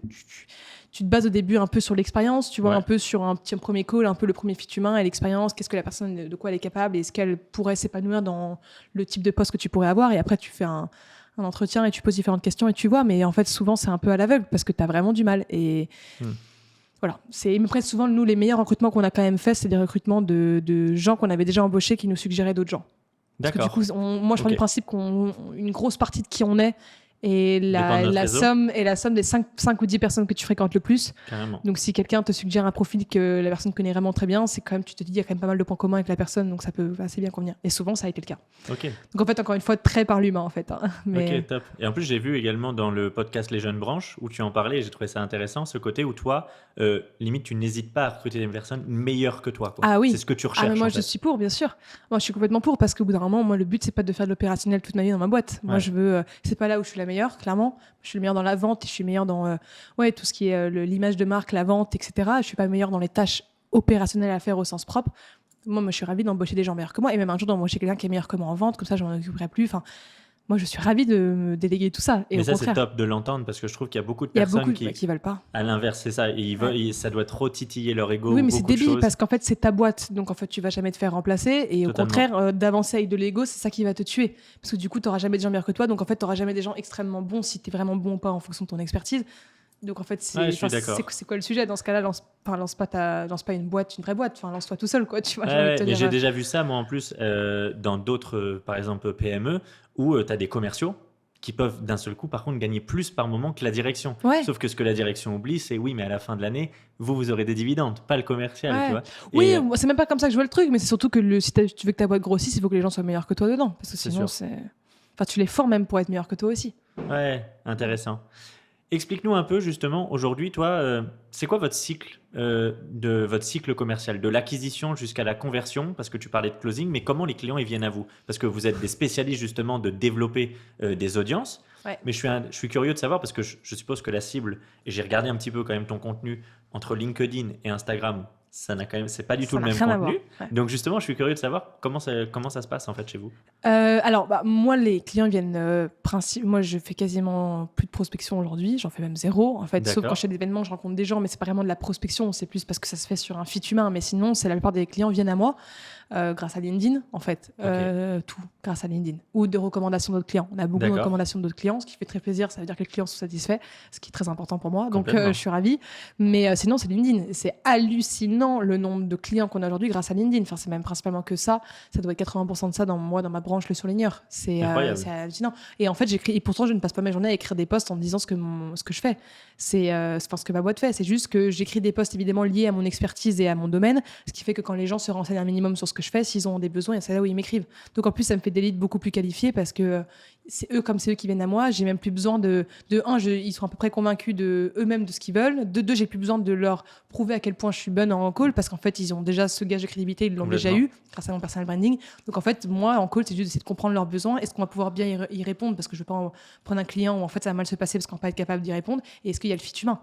tu te bases au début un peu sur l'expérience, tu vois, un peu sur un petit premier call, un peu le premier fit humain et l'expérience, qu'est-ce que la personne, de quoi elle est capable et est-ce qu'elle pourrait s'épanouir dans le type de poste que tu pourrais avoir, et après tu fais un entretien et tu poses différentes questions et tu vois, mais en fait souvent c'est un peu à l'aveugle parce que tu as vraiment du mal et voilà, c'est presque souvent nous les meilleurs recrutements qu'on a quand même fait, c'est des recrutements de gens qu'on avait déjà embauchés qui nous suggéraient d'autres gens. Parce D'accord. que du coup, moi je pars du principe qu'une grosse partie de qui on est et Dépend de notre réseau. la somme des 5 ou 10 personnes que tu fréquentes le plus. Carrément. Donc si quelqu'un te suggère un profil que la personne connaît vraiment très bien, c'est quand même, tu te dis, il y a quand même pas mal de points communs avec la personne, donc ça peut assez bien convenir. Et souvent, ça a été le cas. Ok. Donc en fait, encore une fois, très par l'humain en fait. Hein. Mais... Ok, top. Et en plus, j'ai vu également dans le podcast Les Jeunes Branches où tu en parlais et j'ai trouvé ça intéressant, ce côté où toi, limite, tu n'hésites pas à recruter des personnes meilleures que toi. Quoi. Ah oui. C'est ce que tu recherches. Ah mais moi, en je fait. suis pour, bien sûr. Moi, je suis complètement pour parce qu'au bout d'un moment, moi, le but, c'est pas de faire de l'opérationnel toute ma vie dans ma boîte. Moi, je veux. C'est pas là où je suis la meilleure, clairement. Je suis le meilleur dans la vente et je suis meilleur dans tout ce qui est l'image de marque, la vente, etc. Je suis pas meilleur dans les tâches opérationnelles à faire au sens propre. Moi, je suis ravie d'embaucher des gens meilleurs que moi et même un jour d'embaucher quelqu'un qui est meilleur que moi en vente, comme ça, je m'en occuperai plus. Enfin, moi, je suis ravie de me déléguer tout ça. Et mais au ça, contraire, c'est top de l'entendre parce que je trouve qu'il y a beaucoup de il y a personnes beaucoup qui veulent pas. à l'inverse, c'est ça. Ils veulent, ça doit trop titiller leur ego. Oui, mais c'est beaucoup de débile choses. parce qu'en fait, c'est ta boîte. Donc, en fait, tu vas jamais te faire remplacer. Et au Totalement. contraire, d'avancer avec de l'ego, c'est ça qui va te tuer. Parce que du coup, tu n'auras jamais de gens meilleurs que toi. Donc, en fait, tu n'auras jamais des gens extrêmement bons si tu es vraiment bon ou pas en fonction de ton expertise. Donc, en fait, Ouais, je suis d'accord. c'est quoi le sujet? Dans ce cas-là, lance pas une boîte, une vraie boîte. Enfin, lance-toi tout seul, quoi. Tu vois, j'ai envie de te mais dire, j'ai déjà vu ça, moi, en plus, dans d'autres, par exemple, PME, où tu as des commerciaux qui peuvent d'un seul coup, par contre, gagner plus par moment que la direction. Ouais. Sauf que ce que la direction oublie, c'est oui, mais à la fin de l'année, vous aurez des dividendes, pas le commercial, Ouais. tu vois. Oui, Et, moi, c'est même pas comme ça que je vois le truc, mais c'est surtout que si tu veux que ta boîte grossisse, il faut que les gens soient meilleurs que toi dedans. Parce que C'est sinon, sûr. Enfin, tu les formes même pour être meilleurs que toi aussi. ouais, intéressant. Explique-nous un peu, justement, aujourd'hui, toi, c'est quoi votre cycle commercial, de l'acquisition jusqu'à la conversion? Parce que tu parlais de closing, mais comment les clients ils viennent à vous? Parce que vous êtes des spécialistes, justement, de développer des audiences. Ouais. Mais je suis curieux de savoir, parce que je suppose que la cible, et j'ai regardé un petit peu quand même ton contenu, entre LinkedIn et Instagram, c'est pas du tout Ça le n'a même rien à contenu. voir. Ouais. Donc justement, je suis curieux de savoir comment ça se passe en fait chez vous. Alors, moi, les clients viennent moi, je fais quasiment plus de prospection aujourd'hui. J'en fais même zéro. En fait, sauf D'accord. quand je fais des événements, je rencontre des gens, mais c'est pas vraiment de la prospection. C'est plus parce que ça se fait sur un fit humain. Mais sinon, c'est la plupart des clients viennent à moi grâce à LinkedIn, en fait. Tout grâce à LinkedIn. Ou de recommandations d'autres clients. On a beaucoup de D'accord. recommandations d'autres clients, ce qui fait très plaisir. Ça veut dire que les clients sont satisfaits, ce qui est très important pour moi. Donc, Complètement. je suis ravie. Mais sinon, c'est LinkedIn. C'est hallucinant le nombre de clients qu'on a aujourd'hui grâce à LinkedIn. Enfin, c'est même principalement que ça. Ça doit être 80% de ça dans ma branche, le surligneur. C'est hallucinant. Et en fait, et pourtant, je ne passe pas ma journée à écrire des posts en disant ce que je fais. C'est ce que ma boîte fait. C'est juste que j'écris des posts évidemment liés à mon expertise et à mon domaine, ce qui fait que quand les gens se renseignent un minimum sur ce que je fais, s'ils ont des besoins, c'est là où ils m'écrivent. Donc en plus, ça me fait des leads beaucoup plus qualifiés parce que c'est eux qui viennent à moi. J'ai même plus besoin ils sont à peu près convaincus de eux-mêmes de ce qu'ils veulent. De deux, j'ai plus besoin de leur prouver à quel point je suis bonne en call parce qu'en fait, ils ont déjà ce gage de crédibilité, ils l'ont déjà eu grâce à mon personal branding. Donc en fait, moi, en call, c'est juste d'essayer de comprendre leurs besoins. Est-ce qu'on va pouvoir bien y répondre parce que je ne veux pas prendre un client où en fait ça va mal se passer parce qu'on va pas être capable d'y répondre. Et est-ce qu'il y a le fit humain?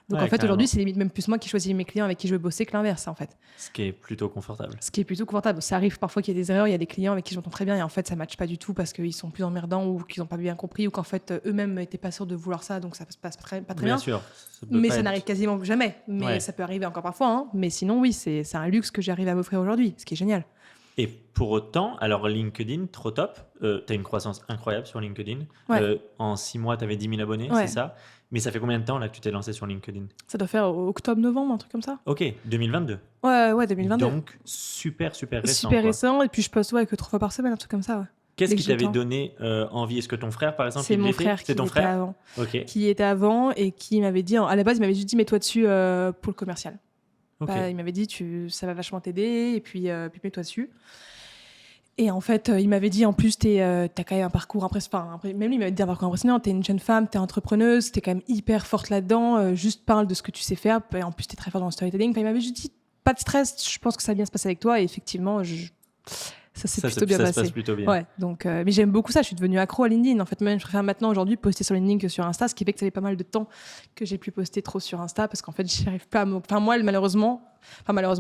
Donc en fait, carrément. aujourd'hui, c'est limite même plus moi qui choisis mes clients avec qui je veux bosser que l'inverse, en fait. Ce qui est plutôt confortable. Ça arrive parfois qu'il y ait des erreurs, il y a des clients avec qui j'entends très bien et en fait, ça ne matche pas du tout parce qu'ils sont plus emmerdants ou qu'ils n'ont pas bien compris ou qu'en fait, eux-mêmes n'étaient pas sûrs de vouloir ça, donc ça se passe pas très bien. Bien sûr. Mais ça n'arrive quasiment jamais. Mais ça peut arriver encore parfois. Hein. Mais sinon, oui, c'est un luxe que j'arrive à m'offrir aujourd'hui, ce qui est génial. Et pour autant, alors LinkedIn, trop top. Tu as une croissance incroyable sur LinkedIn. En 6 mois, tu avais 10 000 abonnés, c'est ça? Mais ça fait combien de temps là que tu t'es lancé sur LinkedIn? Ça doit faire octobre-novembre, un truc comme ça. Ok, 2022. Ouais, 2022. Donc, super récent. Super récent. Et puis, je poste que 3 fois par semaine, un truc comme ça. Ouais. Qu'est-ce qui t'avait donné envie? Est-ce que ton frère, par exemple, c'est mon frère qui était avant. Qui était avant et qui m'avait dit, à la base, il m'avait juste dit, mets-toi dessus pour le commercial. Il m'avait dit, ça va vachement t'aider et puis mets-toi dessus. Et en fait, il m'avait dit, en plus, t'as quand même un parcours impressionnant. Même lui, il m'avait dit un parcours impressionnant. T'es une jeune femme, t'es entrepreneuse, t'es quand même hyper forte là-dedans. Juste parle de ce que tu sais faire. Et en plus, t'es très forte dans le storytelling. Il m'avait juste dit, pas de stress, je pense que ça va bien se passer avec toi. Et effectivement, ça s'est plutôt bien passé. Ça se passe plutôt bien. Ouais, donc, mais j'aime beaucoup ça. Je suis devenue accro à LinkedIn. En fait, même, je préfère maintenant, aujourd'hui, poster sur LinkedIn que sur Insta, ce qui fait que ça fait pas mal de temps que j'ai plus posté trop sur Insta parce qu'en fait, j'y arrive pas à Enfin, moi, malheureusement,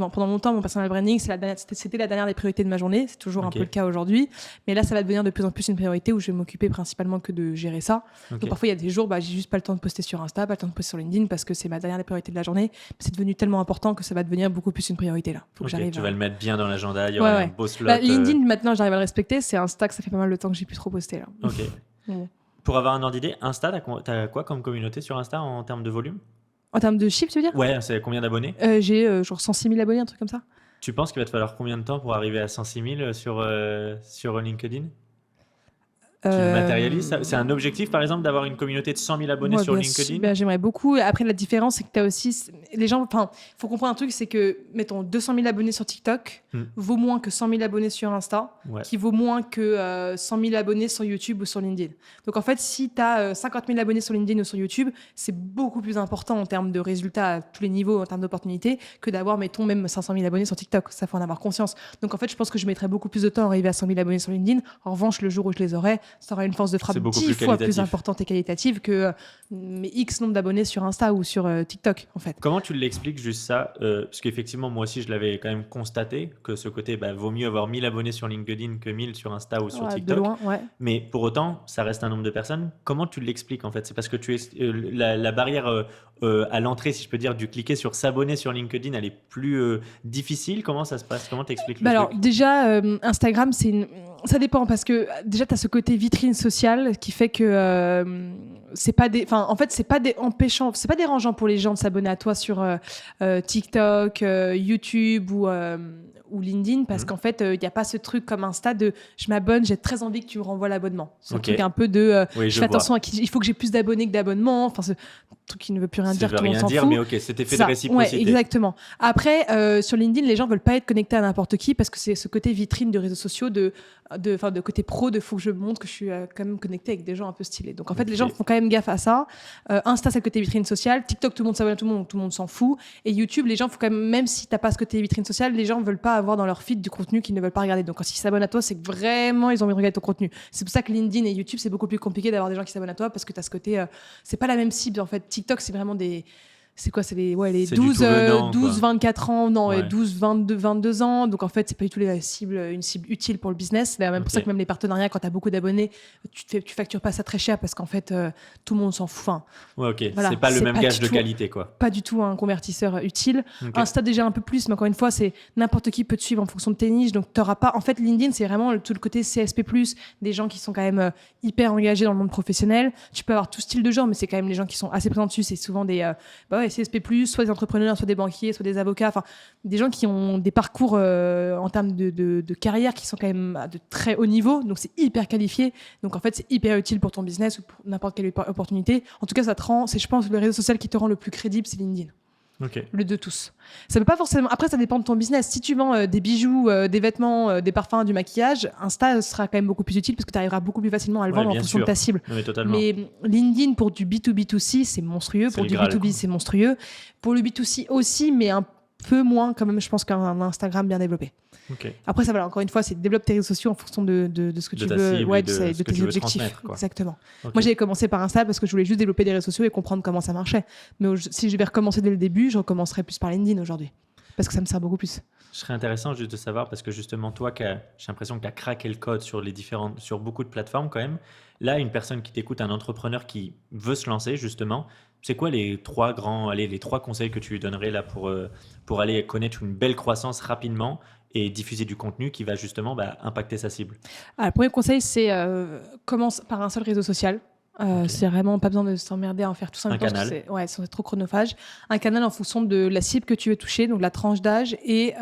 pendant longtemps, mon personal branding, c'était la dernière des priorités de ma journée. C'est toujours un peu le cas aujourd'hui. Mais là, ça va devenir de plus en plus une priorité où je vais m'occuper principalement que de gérer ça. Donc, parfois, il y a des jours, j'ai juste pas le temps de poster sur Insta, pas le temps de poster sur LinkedIn parce que c'est ma dernière des priorités de la journée. Mais c'est devenu tellement important que ça va devenir beaucoup plus une priorité là. Faut que j'arrive. Tu vas le mettre bien dans l'agenda. Il y aura un beau slot. LinkedIn, maintenant, j'arrive à le respecter. C'est Insta que ça fait pas mal de temps que j'ai plus trop posté là. Ok. Pour avoir un ordre d'idée, Insta, t'as quoi comme communauté sur Insta en termes de volume? En termes de chiffre, tu veux dire? Ouais, c'est combien d'abonnés? J'ai genre 106 000 abonnés, un truc comme ça. Tu penses qu'il va te falloir combien de temps pour arriver à 106 000 sur LinkedIn? Tu le matérialises? C'est un objectif, par exemple, d'avoir une communauté de 100 000 abonnés sur LinkedIn? J'aimerais beaucoup. Après, la différence, c'est que tu as aussi... Les gens... Enfin, il faut comprendre un truc, c'est que, mettons, 200 000 abonnés sur TikTok vaut moins que 100 000 abonnés sur Insta, qui vaut moins que 100 000 abonnés sur YouTube ou sur LinkedIn. Donc, en fait, si tu as 50 000 abonnés sur LinkedIn ou sur YouTube, c'est beaucoup plus important en termes de résultats à tous les niveaux, en termes d'opportunités, que d'avoir, mettons, même 500 000 abonnés sur TikTok. Ça, faut en avoir conscience. Donc, en fait, je pense que je mettrais beaucoup plus de temps à arriver à 100 000 abonnés sur LinkedIn. En revanche, le jour où je les aurai, ça aura une force de frappe 10 fois plus importante et qualitative que mes X nombre d'abonnés sur Insta ou sur TikTok, en fait. Comment tu l'expliques juste ça? Parce qu'effectivement, moi aussi, je l'avais quand même constaté, que ce côté, vaut mieux avoir 1000 abonnés sur LinkedIn que 1000 sur Insta ou sur TikTok. De loin, Mais pour autant, ça reste un nombre de personnes. Comment tu l'expliques, en fait? C'est parce que la barrière à l'entrée, si je peux dire, du cliquer sur s'abonner sur LinkedIn, elle est plus difficile. Comment ça se passe? Comment t'expliques le truc? Alors, déjà, Instagram, ça dépend parce que déjà, tu as ce côté vitrine sociale qui fait que c'est pas empêchant, c'est pas dérangeant pour les gens de s'abonner à toi sur TikTok, YouTube ou LinkedIn parce qu'en fait, il n'y a pas ce truc comme Insta de je m'abonne, j'ai très envie que tu me renvoies l'abonnement. C'est un truc un peu de je fais attention il faut que j'ai plus d'abonnés que d'abonnements. Enfin, ce truc qui ne veut plus rien dire, tout le monde s'en fout. Mais ok, cet effet de réciprocité. Ouais, exactement. Après, sur LinkedIn, les gens veulent pas être connectés à n'importe qui parce que c'est ce côté vitrine de réseaux sociaux, de côté pro, faut que je montre que je suis quand même connecté avec des gens un peu stylés. Donc en fait, les gens font quand même gaffe à ça. Insta, c'est le côté vitrine sociale. TikTok, tout le monde s'abonne à tout le monde s'en fout. Et YouTube, les gens font quand même si t'as pas ce côté vitrine sociale, les gens veulent pas avoir dans leur feed du contenu qu'ils ne veulent pas regarder. Donc quand ils s'abonnent à toi, c'est que vraiment ils ont envie de regarder ton contenu. C'est pour ça que LinkedIn et YouTube, c'est beaucoup plus compliqué d'avoir des gens qui s'abonnent à toi parce que t'as ce côté, c'est pas la même cible en fait. TikTok, c'est vraiment c'est quoi, c'est les C'est du 12, tout venant, 12 quoi. 24 ans, non, Ouais. 12, 22 ans. Donc en fait, c'est pas du tout une cible utile pour le business. C'est même pour ça Ok. que même les partenariats, quand tu as beaucoup d'abonnés, tu factures pas ça très cher parce qu'en fait, tout le monde s'en fout. Enfin, Ouais, ok. voilà, C'est pas le c'est même pas gage du de tout- qualité, quoi. pas du tout un convertisseur utile. Ok. Insta déjà un peu plus, mais encore une fois, c'est n'importe qui peut te suivre en fonction de tes niches. Donc t'auras pas. En fait, LinkedIn, c'est vraiment tout le côté CSP+, des gens qui sont quand même hyper engagés dans le monde professionnel. Tu peux avoir tout style de genre, mais c'est quand même les gens qui sont assez présents dessus. C'est souvent des CSP+, soit des entrepreneurs, soit des banquiers, soit des avocats. Enfin, des gens qui ont des parcours en termes de carrière qui sont quand même à de très haut niveau. Donc c'est hyper qualifié. Donc en fait, c'est hyper utile pour ton business ou pour n'importe quelle opportunité. En tout cas, ça te rend. C'est, je pense, le réseau social qui te rend le plus crédible, c'est LinkedIn. Ok. Le de tous. Ça peut pas forcément. Après, ça dépend de ton business. Si tu vends des bijoux, des vêtements, des parfums, du maquillage, Insta sera quand même beaucoup plus utile parce que tu arriveras beaucoup plus facilement à le Ouais, vendre en bien fonction sûr. de ta cible. Non, mais totalement. Mais LinkedIn pour du B2B2C, c'est monstrueux. C'est Pour le du Graal, B2B, quoi. c'est monstrueux. Pour le B2C aussi, mais un peu moins quand même, je pense, qu'un Instagram bien développé. Ok. Après, ça, voilà, encore une fois, c'est développe tes réseaux sociaux en fonction de ce que De tu ta veux, cible et de de ce que tes tu veux objectifs. transmettre, quoi. Exactement. Ok. Moi, j'avais commencé par Insta parce que je voulais juste développer des réseaux sociaux et comprendre comment ça marchait. Mais si je vais recommencer dès le début, je recommencerai plus par LinkedIn aujourd'hui. Parce que ça me sert beaucoup plus. Ce serait intéressant juste de savoir parce que justement toi, j'ai l'impression que tu as craqué le code sur beaucoup de plateformes quand même. Là, une personne qui t'écoute, un entrepreneur qui veut se lancer justement, c'est quoi les trois conseils que tu lui donnerais là pour aller connaître une belle croissance rapidement et diffuser du contenu qui va justement impacter sa cible? Le premier conseil, c'est commence par un seul réseau social. Ok. C'est vraiment pas besoin de s'emmerder à en faire tout ça en Un même temps, parce canal. que c'est trop chronophage. Un canal en fonction de la cible que tu veux toucher, donc la tranche d'âge, et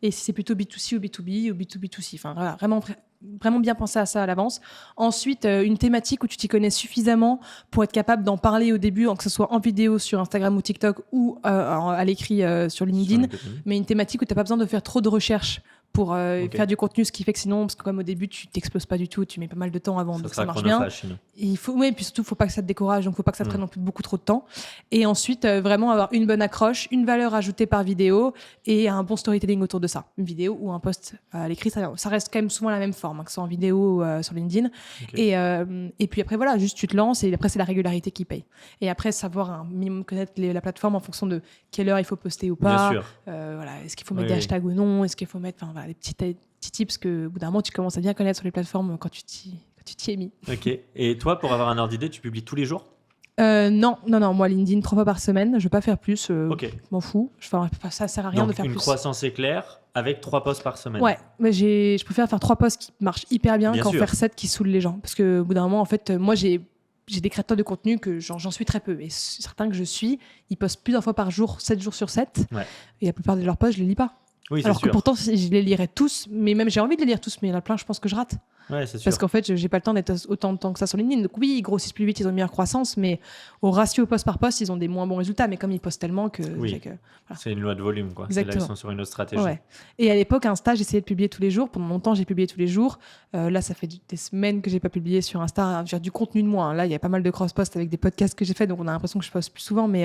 si c'est plutôt B2C ou B2B ou B2B2C. Enfin, voilà, vraiment bien penser à ça à l'avance. Ensuite, une thématique où tu t'y connais suffisamment pour être capable d'en parler au début, que ce soit en vidéo sur Instagram ou TikTok ou à l'écrit sur LinkedIn. Mais une thématique où tu n'as pas besoin de faire trop de recherches pour Ok. faire du contenu, ce qui fait que sinon, parce que comme au début, tu t'exploses pas du tout, tu mets pas mal de temps avant, Ça donc ça sera marche bien. chronophage sinon. Et puis surtout, faut pas que ça te décourage, donc faut pas que ça te prenne non plus beaucoup trop de temps. Et ensuite, vraiment avoir une bonne accroche, une valeur ajoutée par vidéo et un bon storytelling autour de ça. Une vidéo ou un post à l'écrit, ça reste quand même souvent la même forme, que ce soit en vidéo ou sur LinkedIn. Ok. Et puis après, voilà, juste tu te lances et après, c'est la régularité qui paye. Et après, savoir un minimum connaître la plateforme en fonction de quelle heure il faut poster ou pas. Bien sûr. Voilà, est-ce qu'il faut mettre Oui, des oui. hashtags ou non? Est-ce qu'il faut mettre des petits tips que, au bout d'un moment, tu commences à bien connaître sur les plateformes quand tu t'y es mis. Ok. Et toi, pour avoir un ordre d'idée, tu publies tous les jours? Non, moi LinkedIn 3 fois par semaine, je veux pas faire plus, Ok. je m'en fous. Ça sert à rien de Donc faire une plus. croissance éclair avec 3 posts par semaine. Ouais, mais je préfère faire 3 posts qui marchent hyper bien Bien qu'en sûr. faire 7 qui saoulent les gens. Parce que au bout d'un moment, en fait, moi j'ai des créateurs de contenu que j'en suis très peu. Et certains que je suis, ils postent plusieurs fois par jour, 7 jours sur 7. Ouais. Et la plupart de leurs posts, je les lis pas. Oui, c'est Alors que sûr. pourtant, je les lirais tous, mais même j'ai envie de les lire tous, mais il y en a plein, je pense que je rate. Ouais, c'est sûr. Parce qu'en fait, j'ai pas le temps d'être autant de temps que ça sur LinkedIn. Donc oui, ils grossissent plus vite, ils ont une meilleure croissance, mais au ratio poste par poste, ils ont des moins bons résultats. Mais comme ils postent tellement que... Oui. c'est que- C'est une loi de volume, quoi. C'est là, Exactement. ils sont sur une autre stratégie. Ouais. Et à l'époque, Insta, j'essayais de publier tous les jours. Pendant longtemps, j'ai publié tous les jours. Là, ça fait des semaines que j'ai pas publié sur Insta. J'ai du contenu de moi. Hein. Là, il y a pas mal de cross-posts avec des podcasts que j'ai fait, donc on a l'impression que je poste plus souvent, mais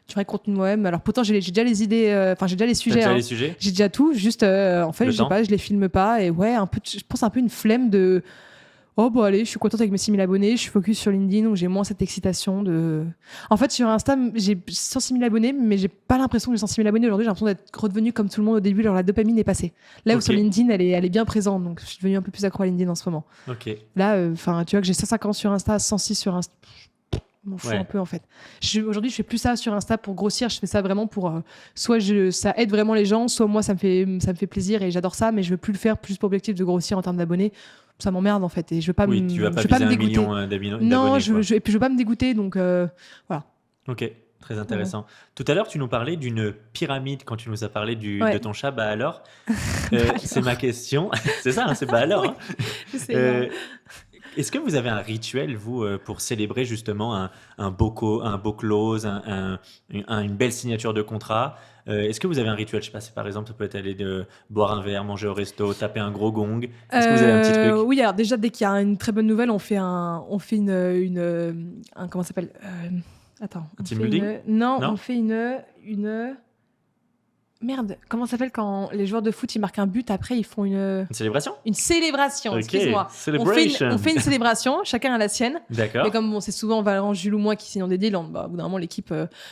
du vrai contenu de moi-même. Alors pourtant, j'ai déjà les idées, j'ai déjà les T'as sujets. déjà hein. les sujets? J'ai déjà tout. Juste, en fait, Le je sais temps. pas, je les filme pas. Et ouais, je pense un peu une flemme de. Oh bon allez, je suis contente avec mes 6000 abonnés, je suis focus sur LinkedIn où j'ai moins cette excitation de... En fait sur Insta, j'ai 106 000 abonnés, mais j'ai pas l'impression que j'ai 106 000 abonnés aujourd'hui, j'ai l'impression d'être redevenue comme tout le monde au début, alors la dopamine est passée. Là où Ok. sur LinkedIn, elle est bien présente, donc je suis devenue un peu plus accro à LinkedIn en ce moment. Ok. Là, tu vois que j'ai 150 sur Insta, 106 sur Insta, je m'en fous Ouais. un peu en fait. Aujourd'hui, je fais plus ça sur Insta pour grossir, je fais ça vraiment pour... soit ça aide vraiment les gens, soit moi ça me fait plaisir et j'adore ça, mais je veux plus le faire plus pour objectif de grossir en termes d'abonnés. Ça m'emmerde en fait et je veux pas Oui, tu vas pas je veux viser me un dégoûter. million d'abonnés. Non, quoi. et puis je veux pas me dégoûter, donc voilà. Ok, très intéressant. Tout à l'heure, tu nous parlais d'une pyramide quand tu nous as parlé Ouais. de ton chat. Bah alors, c'est ma question. C'est ça, hein, c'est bah alors. Hein. C'est Est-ce que vous avez un rituel, vous, pour célébrer justement un beau close, une belle signature de contrat? Est-ce que vous avez un rituel? Je sais pas, si par exemple, ça peut être aller boire un verre, manger au resto, taper un gros gong. Est-ce que vous avez un petit truc? Oui, alors déjà dès qu'il y a une très bonne nouvelle, on fait comment ça s'appelle attends, Un on team fait building? non, Non on fait une Merde, comment ça s'appelle quand les joueurs de foot ils marquent un but, après ils font Une célébration? une célébration, Ok, excuse-moi. celebration. On fait une célébration, chacun a la sienne. D'accord. Mais comme bon, c'est souvent Valérant, Jules ou moi qui signons des deals, au bout d'un moment l'équipe,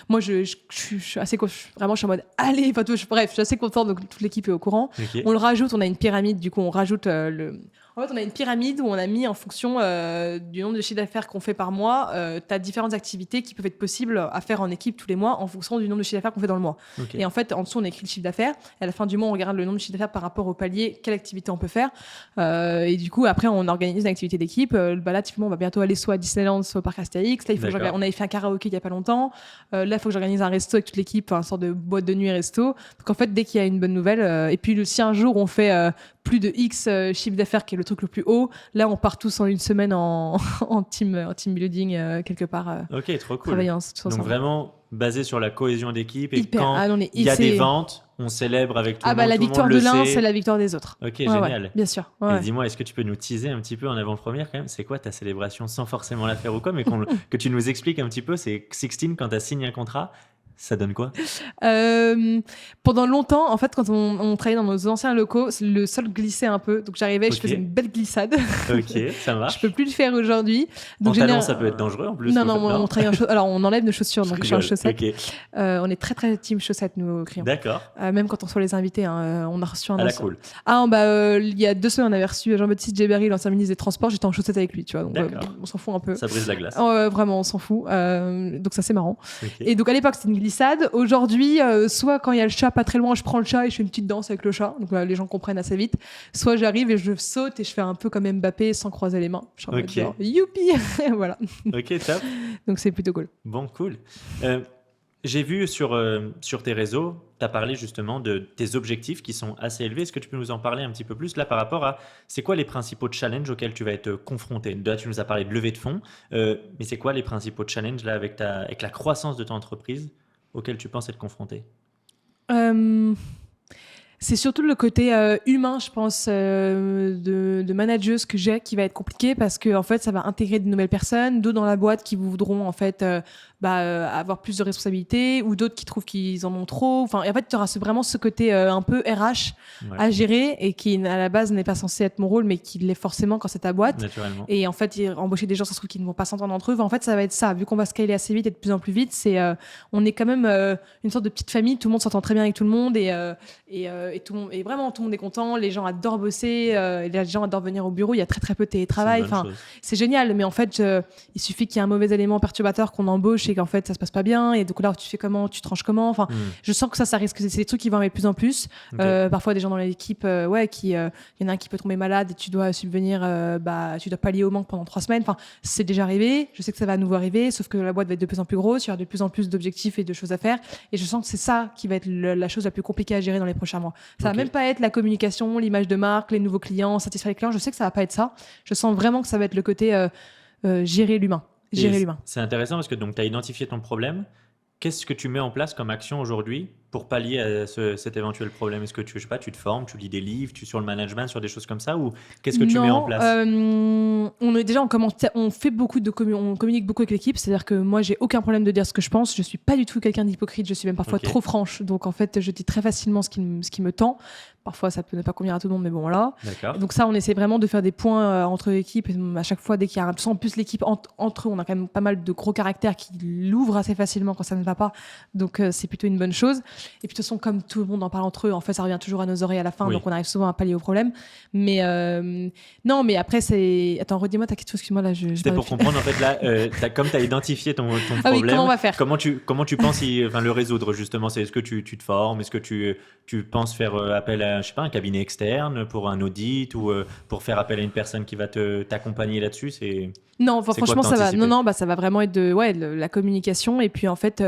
moi je suis assez vraiment je suis en mode allez, bref, je suis assez contente, donc toute l'équipe est au courant. Ok. On le rajoute, on a une pyramide, du coup on rajoute En fait, on a une pyramide où on a mis en fonction du nombre de chiffres d'affaires qu'on fait par mois, tu as différentes activités qui peuvent être possibles à faire en équipe tous les mois en fonction du nombre de chiffres d'affaires qu'on fait dans le mois. Ok. Et en fait, en dessous, on écrit le chiffre d'affaires. Et à la fin du mois, on regarde le nombre de chiffres d'affaires par rapport au palier, quelle activité on peut faire. Et du coup, après, on organise une activité d'équipe. Là, typiquement, on va bientôt aller soit à Disneyland, soit au parc Astérix. Là, on avait fait un karaoké il n'y a pas longtemps. Là, il faut que j'organise un resto avec toute l'équipe, une sorte de boîte de nuit et resto. Donc, en fait, dès qu'il y a une bonne nouvelle, et puis si un jour on fait plus de X chiffre d'affaires, qui est le truc le plus haut, là, on part tous en une semaine en team building quelque part. Ok, trop cool. Travailler tous ensemble. Donc vraiment basé sur la cohésion d'équipe et Hyper. quand il y a des ventes, on célèbre avec tout le monde. La tout le victoire monde de le l'un, sait. c'est la victoire des autres. Ok, génial. Bien sûr. Et dis-moi, est-ce que tu peux nous teaser un petit peu en avant-première quand même? C'est quoi ta célébration sans forcément la faire ou quoi, mais que tu nous expliques un petit peu, c'est 16 quand tu as signé un contrat, ça donne quoi? Pendant longtemps, en fait, quand on travaillait dans nos anciens locaux, le sol glissait un peu. Donc j'arrivais, je faisais une belle glissade. Ok, ça marche. Je peux plus le faire aujourd'hui. En talons, ça peut être dangereux en plus. Non, on travaille alors on enlève nos chaussures, donc je suis en chaussettes. Okay. On est très très team chaussettes, nous, clients. D'accord. Même quand on reçoit les invités, on a reçu un ancien. Cool. Il y a 2 semaines, on avait reçu Jean-Baptiste Djebari, l'ancien ministre des Transports. J'étais en chaussettes avec lui, tu vois. Donc on s'en fout un peu. Ça brise la glace. Vraiment, on s'en fout. Donc ça, c'est marrant. Okay. Et donc à l'époque, c'était une glissade. Aujourd'hui, soit quand il y a le chat pas très loin, je prends le chat et je fais une petite danse avec le chat. Donc là, les gens comprennent assez vite. Soit j'arrive et je saute et je fais un peu comme Mbappé sans croiser les mains. Je suis en mode genre, youpi. Voilà. Ok, top. Donc c'est plutôt cool. Bon, cool. J'ai vu sur tes réseaux, tu as parlé justement de tes objectifs qui sont assez élevés. Est-ce que tu peux nous en parler un petit peu plus là par rapport à c'est quoi les principaux challenges auxquels tu vas être confronté? Là, tu nous as parlé de levée de fonds, mais c'est quoi les principaux challenges là avec la croissance de ton entreprise auxquels tu penses être confronté? C'est surtout le côté humain, je pense, de manageuse que j'ai qui va être compliqué parce que en fait, ça va intégrer de nouvelles personnes, d'autres dans la boîte qui voudront en fait avoir plus de responsabilités ou d'autres qui trouvent qu'ils en ont trop. Enfin, et en fait, tu auras vraiment ce côté un peu RH à gérer et qui à la base n'est pas censé être mon rôle, mais qui l'est forcément quand c'est ta boîte. Naturellement. Et en fait, embaucher des gens, ça se trouve qu'ils ne vont pas s'entendre entre eux. Enfin, en fait, ça va être ça. Vu qu'on va scaler assez vite et de plus en plus vite, on est quand même une sorte de petite famille. Tout le monde s'entend très bien avec tout le monde et tout le monde, et vraiment tout le monde est content. Les gens adorent bosser, les gens adorent venir au bureau. Il y a très très peu de télétravail. Enfin, c'est génial. Mais en fait, il suffit qu'il y ait un mauvais élément perturbateur qu'on embauche et qu'en fait ça se passe pas bien. Et donc là, tu fais comment, tu tranches comment. Enfin, je sens que ça risque. C'est des trucs qui vont arriver de plus en plus. Okay. Parfois, des gens dans l'équipe, il y en a un qui peut tomber malade et tu dois subvenir, tu dois pallier au manque pendant 3 semaines. Enfin, c'est déjà arrivé. Je sais que ça va à nouveau arriver. Sauf que la boîte va être de plus en plus grosse. Il y aura de plus en plus d'objectifs et de choses à faire. Et je sens que c'est ça qui va être la chose la plus compliquée à gérer dans les prochains mois. Ça va même pas être la communication, l'image de marque, les nouveaux clients, satisfaire les clients. Je sais que ça va pas être ça. Je sens vraiment que ça va être le côté gérer l'humain. C'est intéressant parce que tu as identifié ton problème. Qu'est-ce que tu mets en place comme action aujourd'hui pour pallier à cet éventuel problème? Est-ce que tu te formes, tu lis des livres, sur le management, sur des choses comme ça, ou qu'est-ce que tu mets en place? On fait beaucoup on communique beaucoup avec l'équipe, c'est-à-dire que moi j'ai aucun problème de dire ce que je pense. Je suis pas du tout quelqu'un d'hypocrite, je suis même parfois trop franche. Donc en fait, je dis très facilement ce qui me tend. Parfois, ça peut ne pas convenir à tout le monde, mais bon, voilà. D'accord. Donc ça, on essaie vraiment de faire des points entre équipes. À chaque fois, dès qu'il y a un... En plus, l'équipe, entre eux, on a quand même pas mal de gros caractères qui l'ouvrent assez facilement quand ça ne va pas. Donc c'est plutôt une bonne chose. Et puis de toute façon, comme tout le monde en parle entre eux, en fait, ça revient toujours à nos oreilles à la fin. Donc on arrive souvent à pallier au problème. Mais non, mais après, c'est... Attends, redis-moi ta question, excuse-moi. Là, C'était pour comprendre, en fait, là, comme tu as identifié ton problème, oui, comment on va faire? Comment tu penses le résoudre, justement? Est-ce que tu te formes? Est-ce que tu penses faire appel à un cabinet externe pour un audit ou pour faire appel à une personne qui va t'accompagner là-dessus? Non, franchement, ça va. Non, ça va vraiment être de la communication. Et puis, en fait,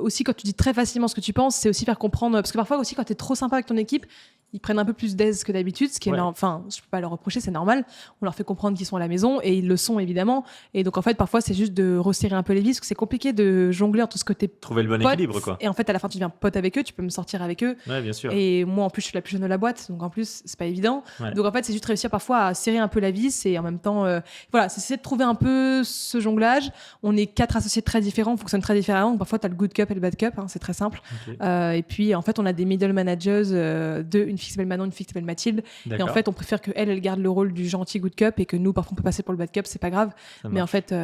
aussi, quand tu dis très facilement ce que tu penses, c'est aussi faire comprendre. Parce que parfois, aussi, quand tu es trop sympa avec ton équipe, ils prennent un peu plus d'aise que d'habitude, ce qui est enfin, je peux pas leur reprocher, c'est normal. On leur fait comprendre qu'ils sont à la maison et ils le sont évidemment. Et donc en fait, parfois, c'est juste de resserrer un peu les vis, parce que c'est compliqué de jongler entre ce côté trouver le bon pote, équilibre, quoi. Et en fait, à la fin, tu deviens pote avec eux, tu peux me sortir avec eux. Ouais, bien sûr. Et moi, en plus, je suis la plus jeune de la boîte, donc en plus, c'est pas évident. Ouais. Donc en fait, c'est juste réussir parfois à serrer un peu la vis et en même temps, voilà, c'est essayer de trouver un peu ce jonglage. On est 4 associés très différents, on fonctionne très différemment. Donc parfois, tu as le good cup et le bad cup, hein, c'est très simple. Okay. Et puis, en fait, on a des middle managers, une fille qui s'appelle Manon, une fille qui s'appelle Mathilde. D'accord. Et en fait, on préfère qu'elle garde le rôle du gentil good cup et que nous, parfois, on peut passer pour le bad cup, c'est pas grave. Mais en fait,